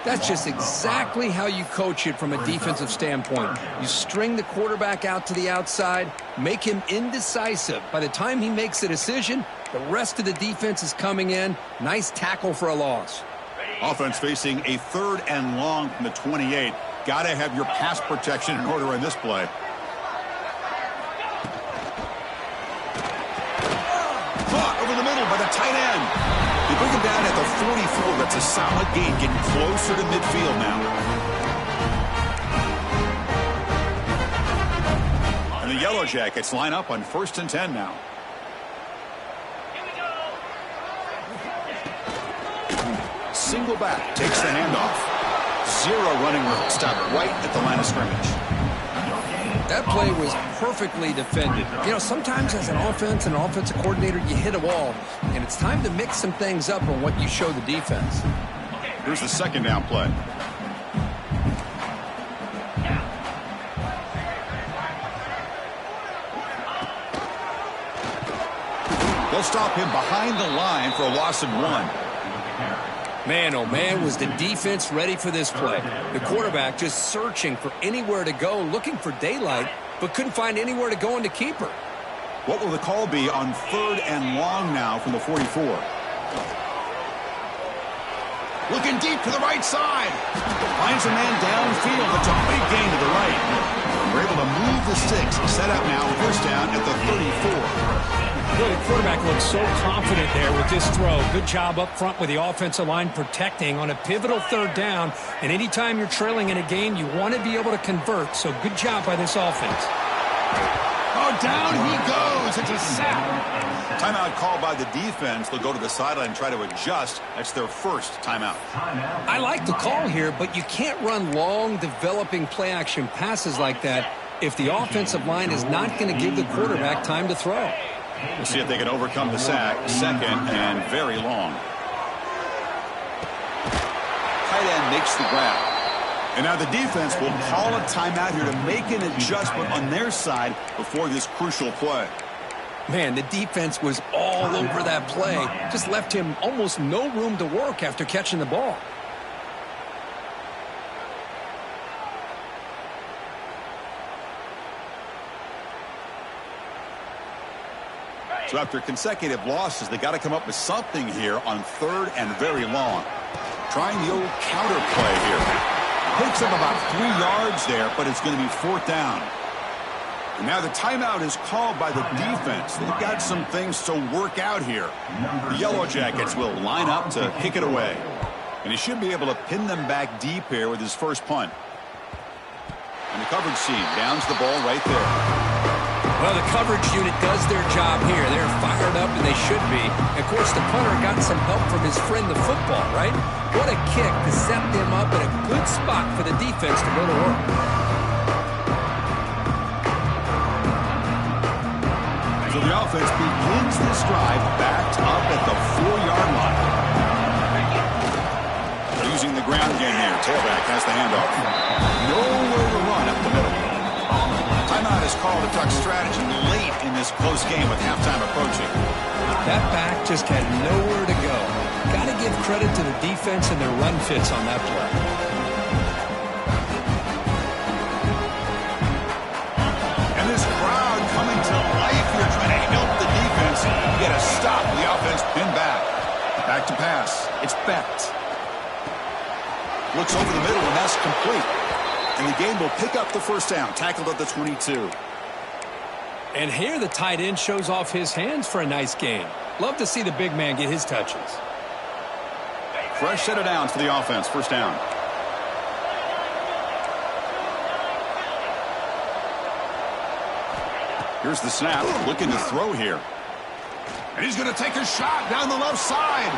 That's just exactly how you coach it from a defensive standpoint. You string the quarterback out to the outside, make him indecisive. By the time he makes a decision, the rest of the defense is coming in. Nice tackle for a loss. Offense facing a 3rd and long from the 28. Got to have your pass protection in order in this play. Caught over the middle by the tight end. They bring him down at the 44. That's a solid gain, getting closer to midfield now. And the Yellow Jackets line up on 1st and 10 now. Single back, takes the handoff. 0 running room. Stop right at the line of scrimmage. That play was perfectly defended. You know, sometimes as an offense and offensive coordinator, you hit a wall, and it's time to mix some things up on what you show the defense. Here's the second down play. They'll stop him behind the line for a loss of 1. Man, oh man, was the defense ready for this play. The quarterback just searching for anywhere to go, looking for daylight, but couldn't find anywhere to go in the keeper. What will the call be on 3rd and long now from the 44? Looking deep to the right side. Finds a man downfield. That's a big gain to the right. We're able to move the sticks. Set up now, 1st down at the 34. Well, the quarterback looks so confident there with this throw. Good job up front with the offensive line protecting on a pivotal 3rd down. And anytime you're trailing in a game, you want to be able to convert. So good job by this offense. Oh, down he goes. It's a sack. Timeout called by the defense. They'll go to the sideline and try to adjust. That's their first timeout. I like the call here, but you can't run long, developing play-action passes like that if the offensive line is not going to give the quarterback time to throw. We'll see if they can overcome the sack. 2nd and very long. Tight end makes the grab. And now the defense will call a timeout here to make an adjustment on their side before this crucial play. Man, the defense was all over that play. Just left him almost no room to work after catching the ball. So after consecutive losses, they got to come up with something here on 3rd and very long. Trying the old counter play here. Picks up about 3 yards there, but it's going to be 4th down. And now the timeout is called by the defense. They've got some things to work out here. The Yellow Jackets will line up to kick it away. And he should be able to pin them back deep here with his first punt. And the coverage team downs the ball right there. Well, the coverage unit does their job here. They're fired up, and they should be. Of course, the punter got some help from his friend, the football, right? What a kick to set them up in a good spot for the defense to go to work. So the offense begins this drive backed up at the 4-yard line. Using the ground game here. Tailback has the handoff. Nowhere to run up the middle. Timeout is called to talk strategy late in this close game with halftime approaching. That back just had nowhere to go. Got to give credit to the defense and their run fits on that play. And this crowd coming to life here trying to help the defense. get a stop. The offense pinned back. Back to pass. It's Becht. Looks over the middle, and that's complete. And the game will pick up the first down. Tackled at the 22. And here the tight end shows off his hands for a nice gain. Love to see the big man get his touches. Fresh set of downs for the offense. First down. Here's the snap. Looking to throw here. And he's going to take a shot down the left side.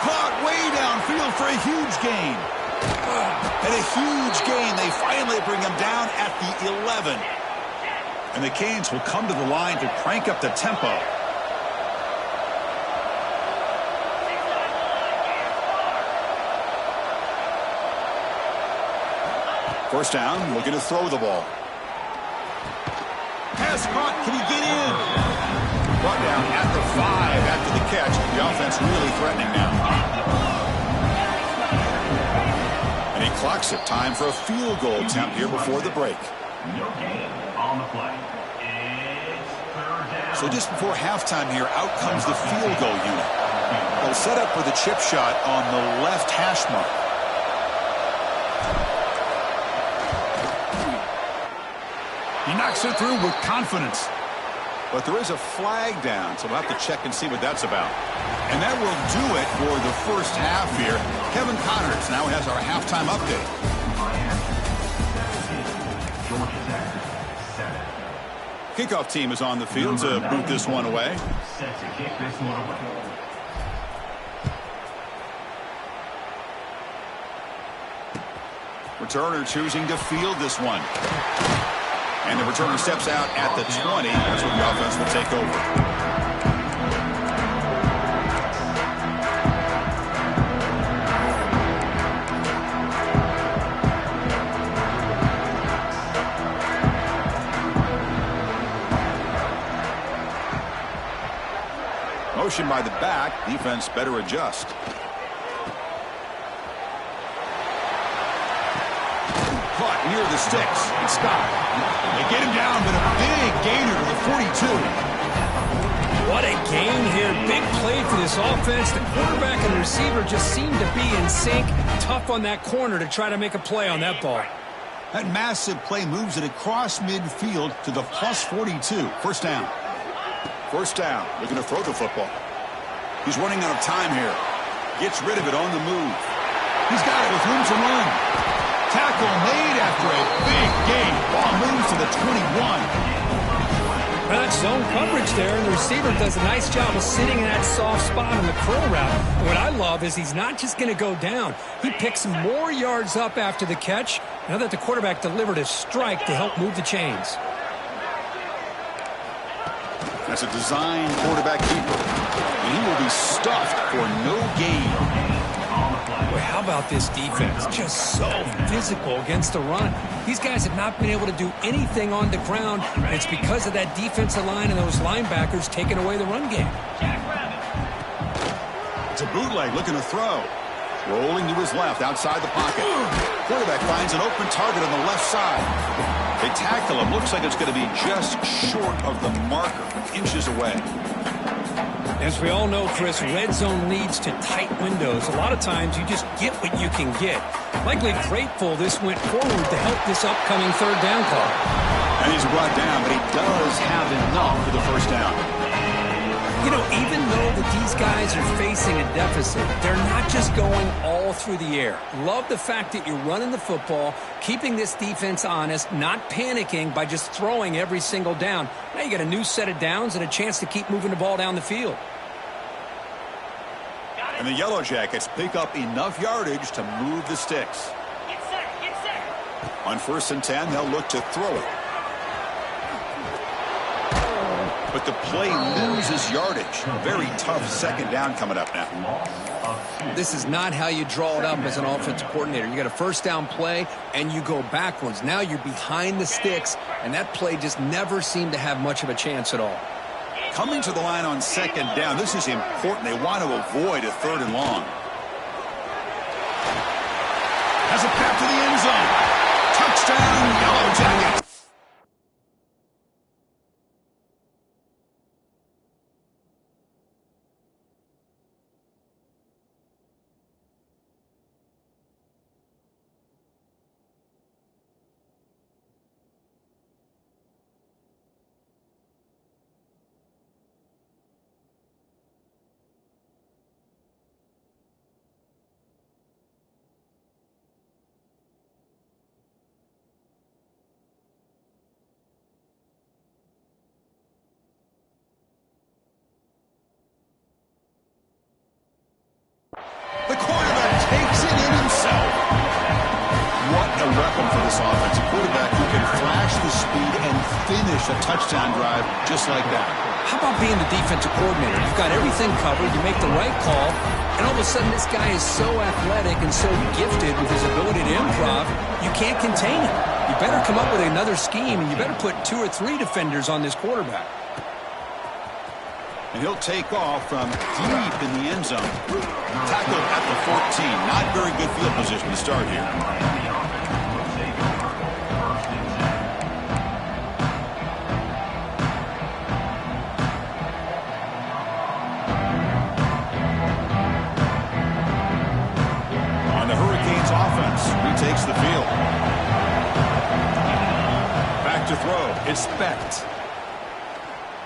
Caught way downfield for a huge gain. And a huge gain. They finally bring him down at the 11. And the Canes will come to the line to crank up the tempo. First down, looking to throw the ball. Pass caught. Can he get in? Brought down at the 5 after the catch. The offense really threatening now. And he clocks it. Time for a field goal attempt here before the break. No gain on the play. So just before halftime here, out comes the field goal unit. They'll set up for the chip shot on the left hash mark. He knocks it through with confidence. But there is a flag down, so we'll have to check and see what that's about. And that will do it for the first half here. Kevin Connors now has our halftime update. Kickoff team is on the field to boot this one away. Returner choosing to field this one. And the returner steps out at the 20. That's when the offense will take over. Motion by the back. Defense better adjust. Caught near the sticks. It's Scott. They get him down, but a big gainer to the 42. What a gain here. Big play for this offense. The quarterback and the receiver just seem to be in sync. Tough on that corner to try to make a play on that ball. That massive play moves it across midfield to the plus 42. First down. First down. Looking to throw the football. He's running out of time here. Gets rid of it on the move. He's got it with room to run. Tackle made after a big gain. Ball moves to the 21. That's zone coverage there, and the receiver does a nice job of sitting in that soft spot on the curl route. And what I love is he's not just going to go down. He picks more yards up after the catch now that the quarterback delivered a strike to help move the chains. That's a design quarterback keeper. And he will be stuffed for no gain. Boy, how about this defense? Just so physical against the run. These guys have not been able to do anything on the ground, and it's because of that defensive line and those linebackers taking away the run game. It's a bootleg looking to throw. Rolling to his left outside the pocket. Quarterback finds an open target on the left side. They tackle him. Looks like it's going to be just short of the marker, inches away. As we all know, Chris, red zone leads to tight windows. A lot of times you just get what you can get. Likely grateful this went forward to help this upcoming third down call. And he's brought down, but he does have enough for the first down. You know, even though that these guys are facing a deficit, they're not just going all through the air. Love the fact that you're running the football, keeping this defense honest, not panicking by just throwing every single down. Now you got a new set of downs and a chance to keep moving the ball down the field. And the Yellow Jackets pick up enough yardage to move the sticks. Get set. On 1st and 10, they'll look to throw it. But the play loses yardage. Very tough second down coming up now. This is not how you draw it up as an offensive coordinator. You got a first down play, and you go backwards. Now you're behind the sticks, and that play just never seemed to have much of a chance at all. Coming to the line on 2nd down, this is important. They want to avoid a 3rd and long. Has a path to the end zone. Touchdown, Yellow Jackets. accomplish a touchdown drive just like that. How about being the defensive coordinator? You've got everything covered. You make the right call. And all of a sudden, this guy is so athletic and so gifted with his ability to improv, you can't contain him. You better come up with another scheme, and you better put 2 or 3 defenders on this quarterback. And he'll take off from deep in the end zone. Tackled at the 14. Not very good field position to start here. On the Hurricanes offense, retakes the field. Back to throw. It's Specht.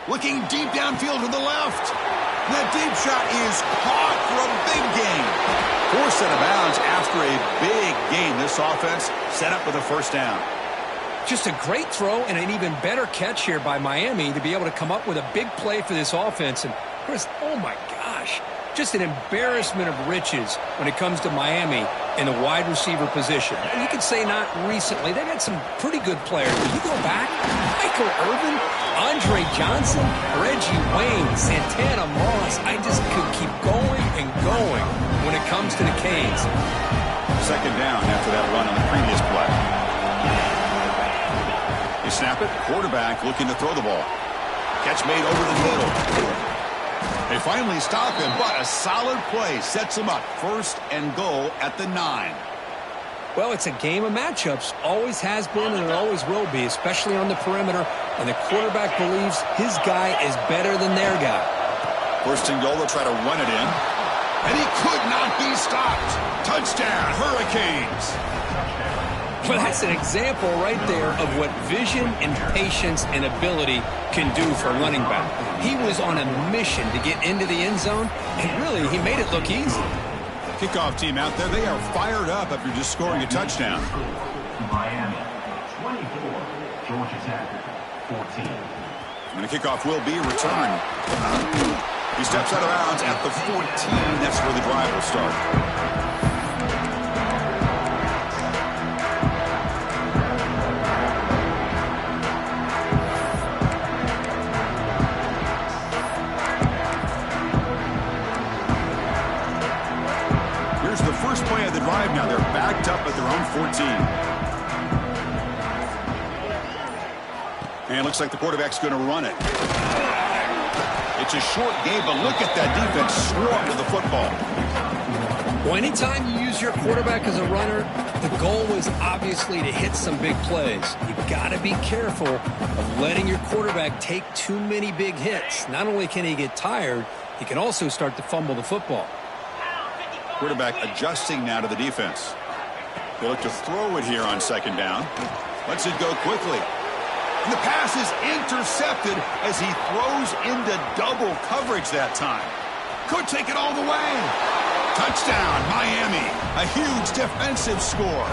Looking deep downfield to the left. That deep shot is caught for a big gain. Forced out of bounds after a big gain. This offense set up with a first down. Just a great throw and an even better catch here by Miami to be able to come up with a big play for this offense. And Chris, oh my gosh, just an embarrassment of riches when it comes to Miami in the wide receiver position. And you could say not recently. They've had some pretty good players. But you go back, Michael Irvin, Andre Johnson, Reggie Wayne, Santana Moss. I just could keep going and going when it comes to the Canes. Second down after that run on the previous play. They snap it. Quarterback looking to throw the ball. Catch made over the middle. They finally stop him, but a solid play sets him up. First and goal at the 9. Well, it's a game of matchups. Always has been and it always will be, especially on the perimeter. And the quarterback believes his guy is better than their guy. First and goal, they'll try to run it in. And he could not be stopped. Touchdown, Hurricanes. Well, that's an example right there of what vision and patience and ability can do for a running back. He was on a mission to get into the end zone, and really, he made it look easy. Kickoff team out there, they are fired up after just scoring a touchdown. Miami, 24, Georgia Tech, 14. And the kickoff will be returned. He steps out of bounds at the 14. That's where the drive will start. First play of the drive now. They're backed up at their own 14. And it looks like the quarterback's going to run it. It's a short game, but look at that defense swarm to the football. Well, anytime you use your quarterback as a runner, the goal is obviously to hit some big plays. You've got to be careful of letting your quarterback take too many big hits. Not only can he get tired, he can also start to fumble the football. Quarterback adjusting now to the defense. They look to throw it here on second down. Lets it go quickly. And the pass is intercepted as he throws into double coverage that time. Could take it all the way. Touchdown, Miami. A huge defensive score.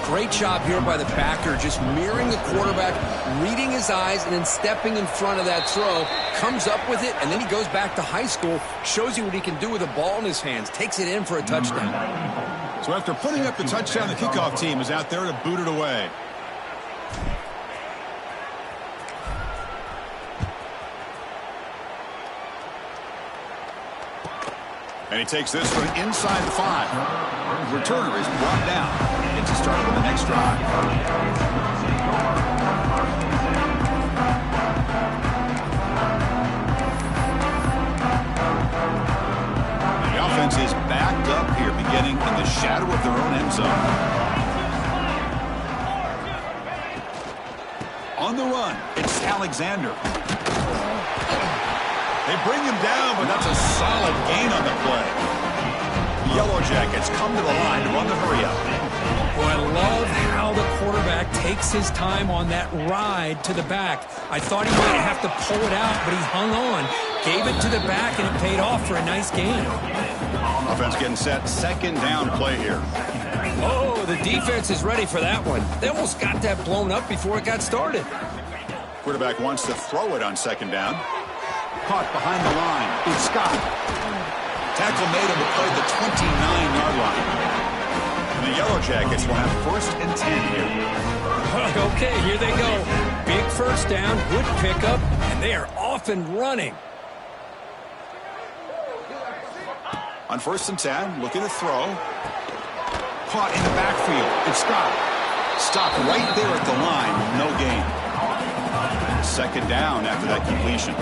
Great job here by the backer, just mirroring the quarterback, reading his eyes, and then stepping in front of that throw, comes up with it, and then he goes back to high school, shows you what he can do with the ball in his hands, takes it in for a touchdown. So after putting up the touchdown, the kickoff team is out there to boot it away. And he takes this from inside 5. Returner is brought down. It's a start of the next drive. The offense is backed up here, beginning in the shadow of their own end zone. On the run, it's Alexander. They bring him down, but that's a solid gain on the play. The Yellow Jackets come to the line to run the hurry-up. Well, I love how the quarterback takes his time on that ride to the back. I thought he might have to pull it out, but he hung on, gave it to the back, and it paid off for a nice gain. Offense getting set. Second down play here. Oh, the defense is ready for that one. They almost got that blown up before it got started. Quarterback wants to throw it on second down. Caught behind the line. It's Scott. Tackle made him to play the 29-yard line. And the Yellow Jackets will have 1st and 10 here. Okay, here they go. Big first down, good pickup, and they are off and running. On 1st and 10, looking to throw. Caught in the backfield. It's Scott. Stopped right there at the line. No gain. 2nd down after that completion.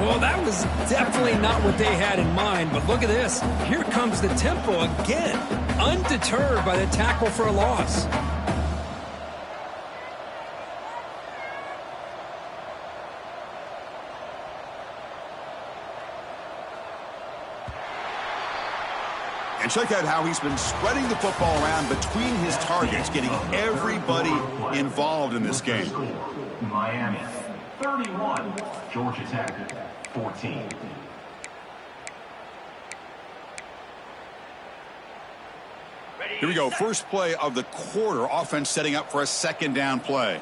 Well, that was definitely not what they had in mind, but look at this. Here comes the tempo again. Undeterred by the tackle for a loss. And check out how he's been spreading the football around between his targets, getting everybody involved in this game. Miami 31, Georgia Tech 14. Here we go. First play of the quarter. Offense setting up for a 2nd down play.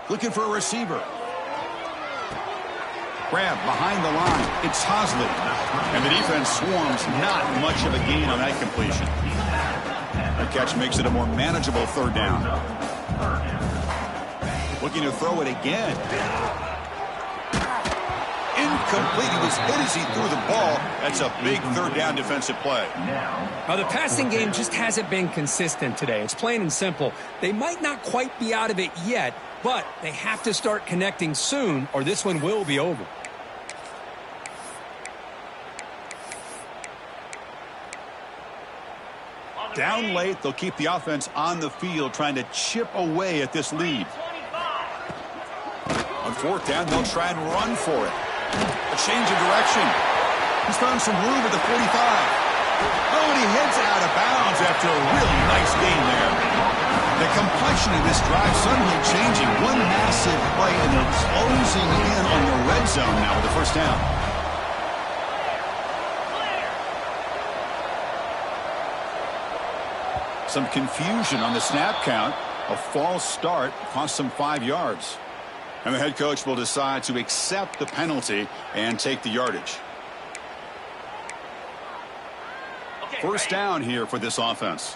Looking for a receiver. Grab behind the line. It's Hosley. And the defense swarms. Not much of a gain on that completion. The catch makes it a more manageable 3rd down. Looking to throw it again. Incomplete. He was hit as he threw the ball. That's a big 3rd down defensive play. Now, the passing game just hasn't been consistent today. It's plain and simple. They might not quite be out of it yet, but they have to start connecting soon or this one will be over. Down late, they'll keep the offense on the field trying to chip away at this lead. On 4th down, they'll try and run for it. A change of direction. He's found some room at the 45. Oh, and he heads out of bounds after a really nice gain there. The complexion of this drive suddenly changing. One massive play, and they're closing in on the red zone now with the 1st down. Some confusion on the snap count. A false start cost them 5 yards. And the head coach will decide to accept the penalty and take the yardage. 1st down here for this offense.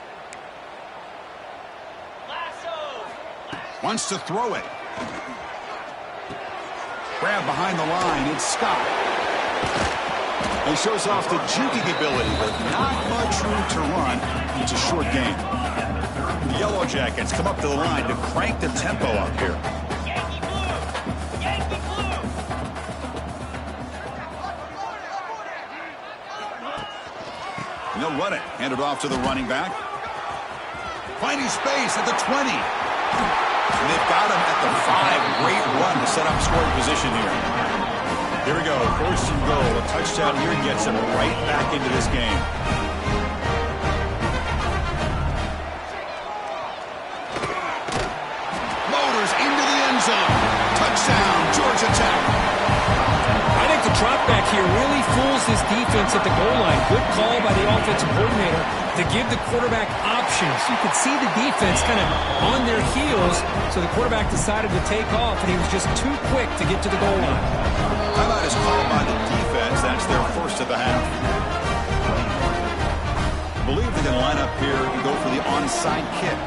Wants to throw it. Grab behind the line. It's Scott. And shows off the juking ability, but not much room to run. It's a short game. The Yellow Jackets come up to the line to crank the tempo up here. And they'll run it. Hand it off to the running back. Finding space at the 20. And they've got him at the 5. Great run to set up scoring position here. Here we go. 1st and goal. A touchdown here gets him right back into this game. Motors into the end zone. Touchdown, Georgia Tech. I think the drop back here really fools this defense at the goal line. Good call by the offensive coordinator to give the quarterback options. You could see the defense kind of on their heels, so the quarterback decided to take off, and he was just too quick to get to the goal line. Timeout is called by the defense. That's their 1st of the half. I believe they're going to line up here and go for the onside kick.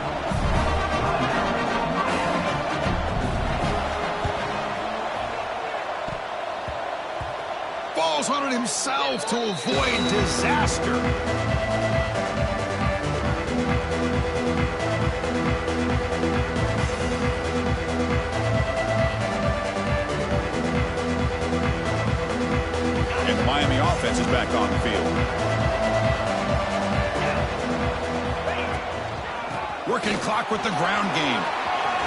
Falls on it himself to avoid disaster. And the Miami offense is back on the field. Working clock with the ground game.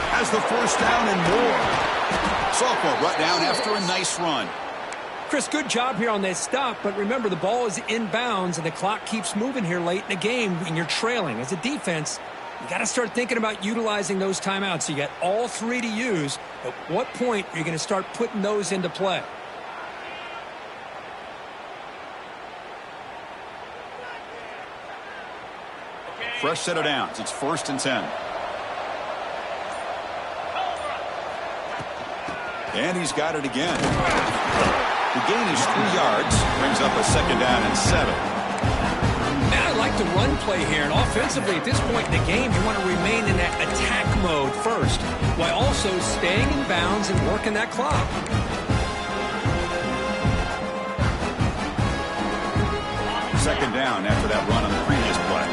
Has the 1st down and more. Sophomore brought down after a nice run. Chris, good job here on that stop, but remember the ball is inbounds and the clock keeps moving here late in the game when you're trailing. As a defense, you got to start thinking about utilizing those timeouts. You got all 3 to use. At what point are you going to start putting those into play? Fresh set of downs. It's 1st and 10. And he's got it again. The gain is 3 yards. Brings up a 2nd down and 7. Man, I like the run play here. And offensively, at this point in the game, you want to remain in that attack mode first, while also staying in bounds and working that clock. Second down after that run on the previous play.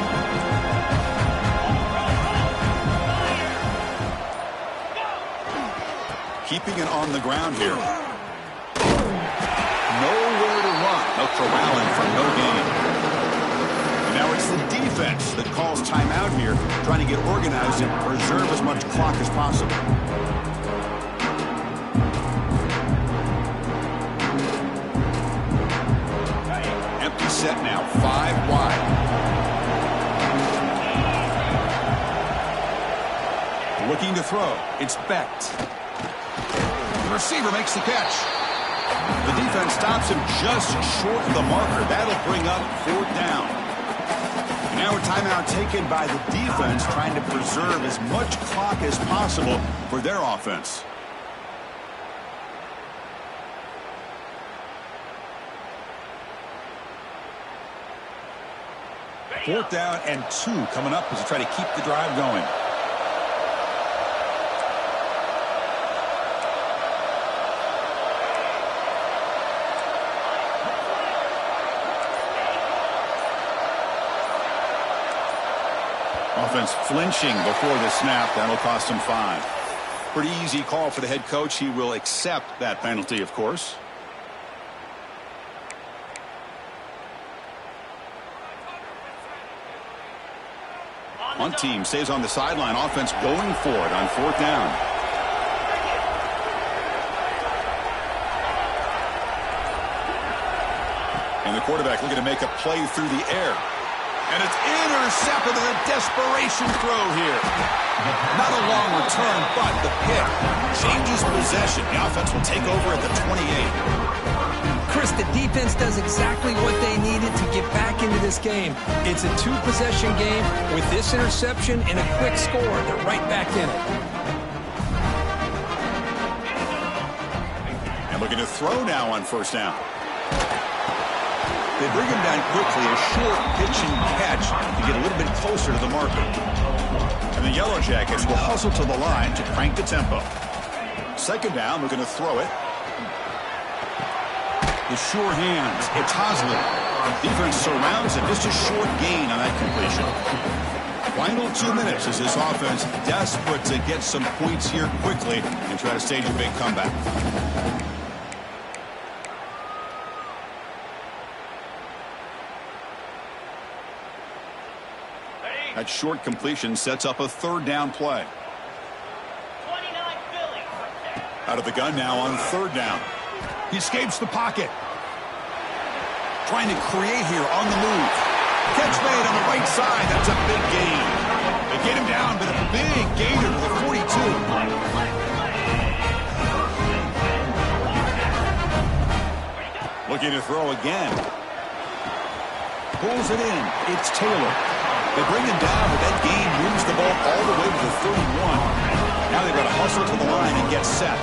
Keeping it on the ground here. Nowhere to run. No corralling for no gain. And now it's the defense that calls timeout here, trying to get organized and preserve as much clock as possible. Empty set now, 5 wide. Looking to throw. It's Becht. The receiver makes the catch. The defense stops him just short of the marker. That'll bring up 4th down. Now a timeout taken by the defense, trying to preserve as much clock as possible for their offense. Fourth down and 2 coming up as they try to keep the drive going. Offense flinching before the snap. That'll cost him 5. Pretty easy call for the head coach. He will accept that penalty, of course. One team stays on the sideline. Offense going for it on 4th down. And the quarterback looking to make a play through the air. And it's intercepted in a desperation throw here. Not a long return, but the pick changes possession. The offense will take over at the 28. Chris, the defense does exactly what they needed to get back into this game. It's a 2-possession game. With this interception and a quick score, they're right back in it. And looking to throw now on 1st down. They bring him down quickly, a short pitch and catch to get a little bit closer to the marker. And the Yellow Jackets will hustle to the line to crank the tempo. 2nd down, we're going to throw it. The sure hands, it's Hosley. Defense surrounds it, just a short gain on that completion. Final 2 minutes as this offense desperate to get some points here quickly and try to stage a big comeback. That short completion sets up a 3rd down play. Out of the gun now on 3rd down. He escapes the pocket. Trying to create here on the move. Catch made on the right side. That's a big gain. They get him down, but a big gainer to the 42. Looking to throw again. Pulls it in. It's Taylor. They bring him down, but that gain moves the ball all the way to the 31. Now they've got to hustle to the line and get set.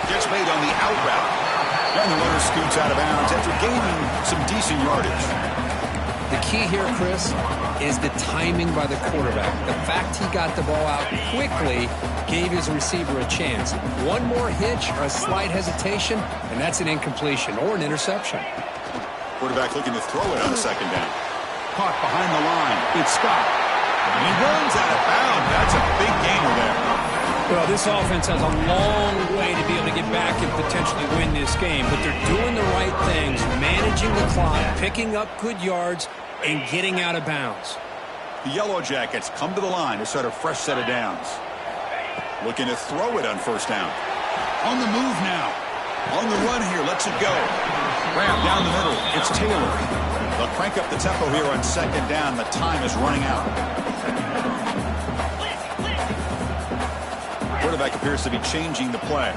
Gets made on the out route. And the runner scoots out of bounds after gaining some decent yardage. The key here, Chris, is the timing by the quarterback. The fact he got the ball out quickly gave his receiver a chance. One more hitch or a slight hesitation, and that's an incompletion or an interception. Quarterback looking to throw it on 2nd down. Caught behind the line. It's Scott. And he runs out of bounds. That's a big gainer there. Well, this offense has a long way to be able to get back and potentially win this game, but they're doing the right things, managing the clock, picking up good yards, and getting out of bounds. The Yellow Jackets come to the line to start a fresh set of downs. Looking to throw it on 1st down. On the move now. On the run here, lets it go. Ram down the middle, it's Taylor. They'll crank up the tempo here on 2nd down. The time is running out. Quarterback appears to be changing the play.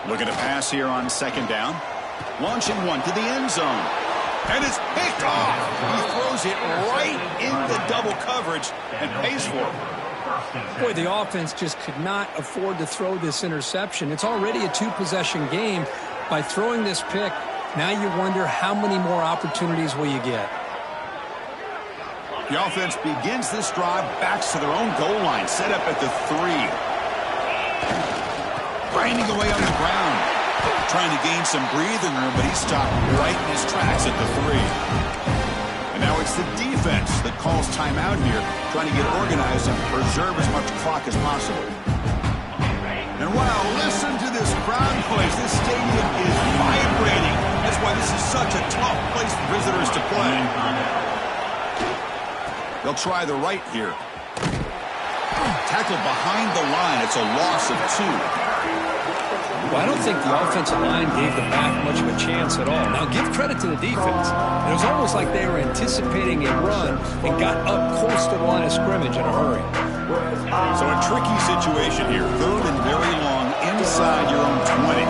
Looking to pass here on 2nd down. Launching one to the end zone. And it's picked off. He throws it right into double coverage and pays for it. Boy, the offense just could not afford to throw this interception. It's already a two-possession game. By throwing this pick, now you wonder how many more opportunities will you get. The offense begins this drive, backs to their own goal line, set up at the 3. Grinding away on the ground. Trying to gain some breathing room, but he stopped right in his tracks at the 3. And now it's the defense that calls timeout here, trying to get organized and preserve as much clock as possible. And wow, listen to this crowd noise. This stadium is vibrating. That's why this is such a tough place for visitors to play. They'll try the right here. Tackle behind the line. It's a loss of 2. Well, I don't think the offensive line gave the back much of a chance at all. Now, give credit to the defense. It was almost like they were anticipating a run and got up close to the line of scrimmage in a hurry. So a tricky situation here. 3rd and very long inside your own 20.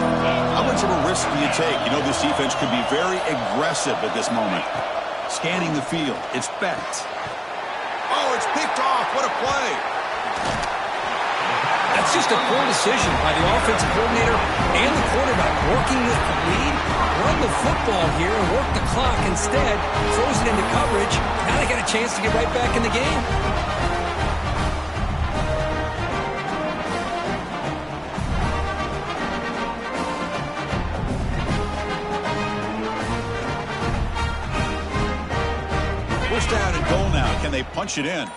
How much of a risk do you take? You know this defense could be very aggressive at this moment. Scanning the field. It's bent. Oh, it's picked off. What a play. That's just a poor decision by the offensive coordinator and the quarterback working with the lead. Run the football here and work the clock instead. Throws it into coverage. Now they got a chance to get right back in the game. First down and goal now. Can they punch it in?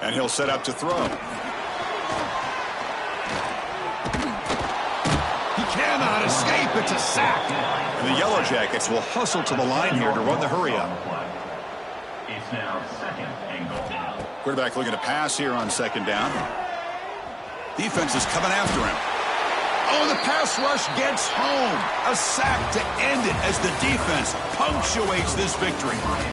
And he'll set up to throw. He cannot escape. It's a sack. And the Yellow Jackets will hustle to the line here to run the hurry up. It's now 2nd and goal. Quarterback looking to pass here on 2nd down. Defense is coming after him. Oh, the pass rush gets home. A sack to end it as the defense punctuates this victory.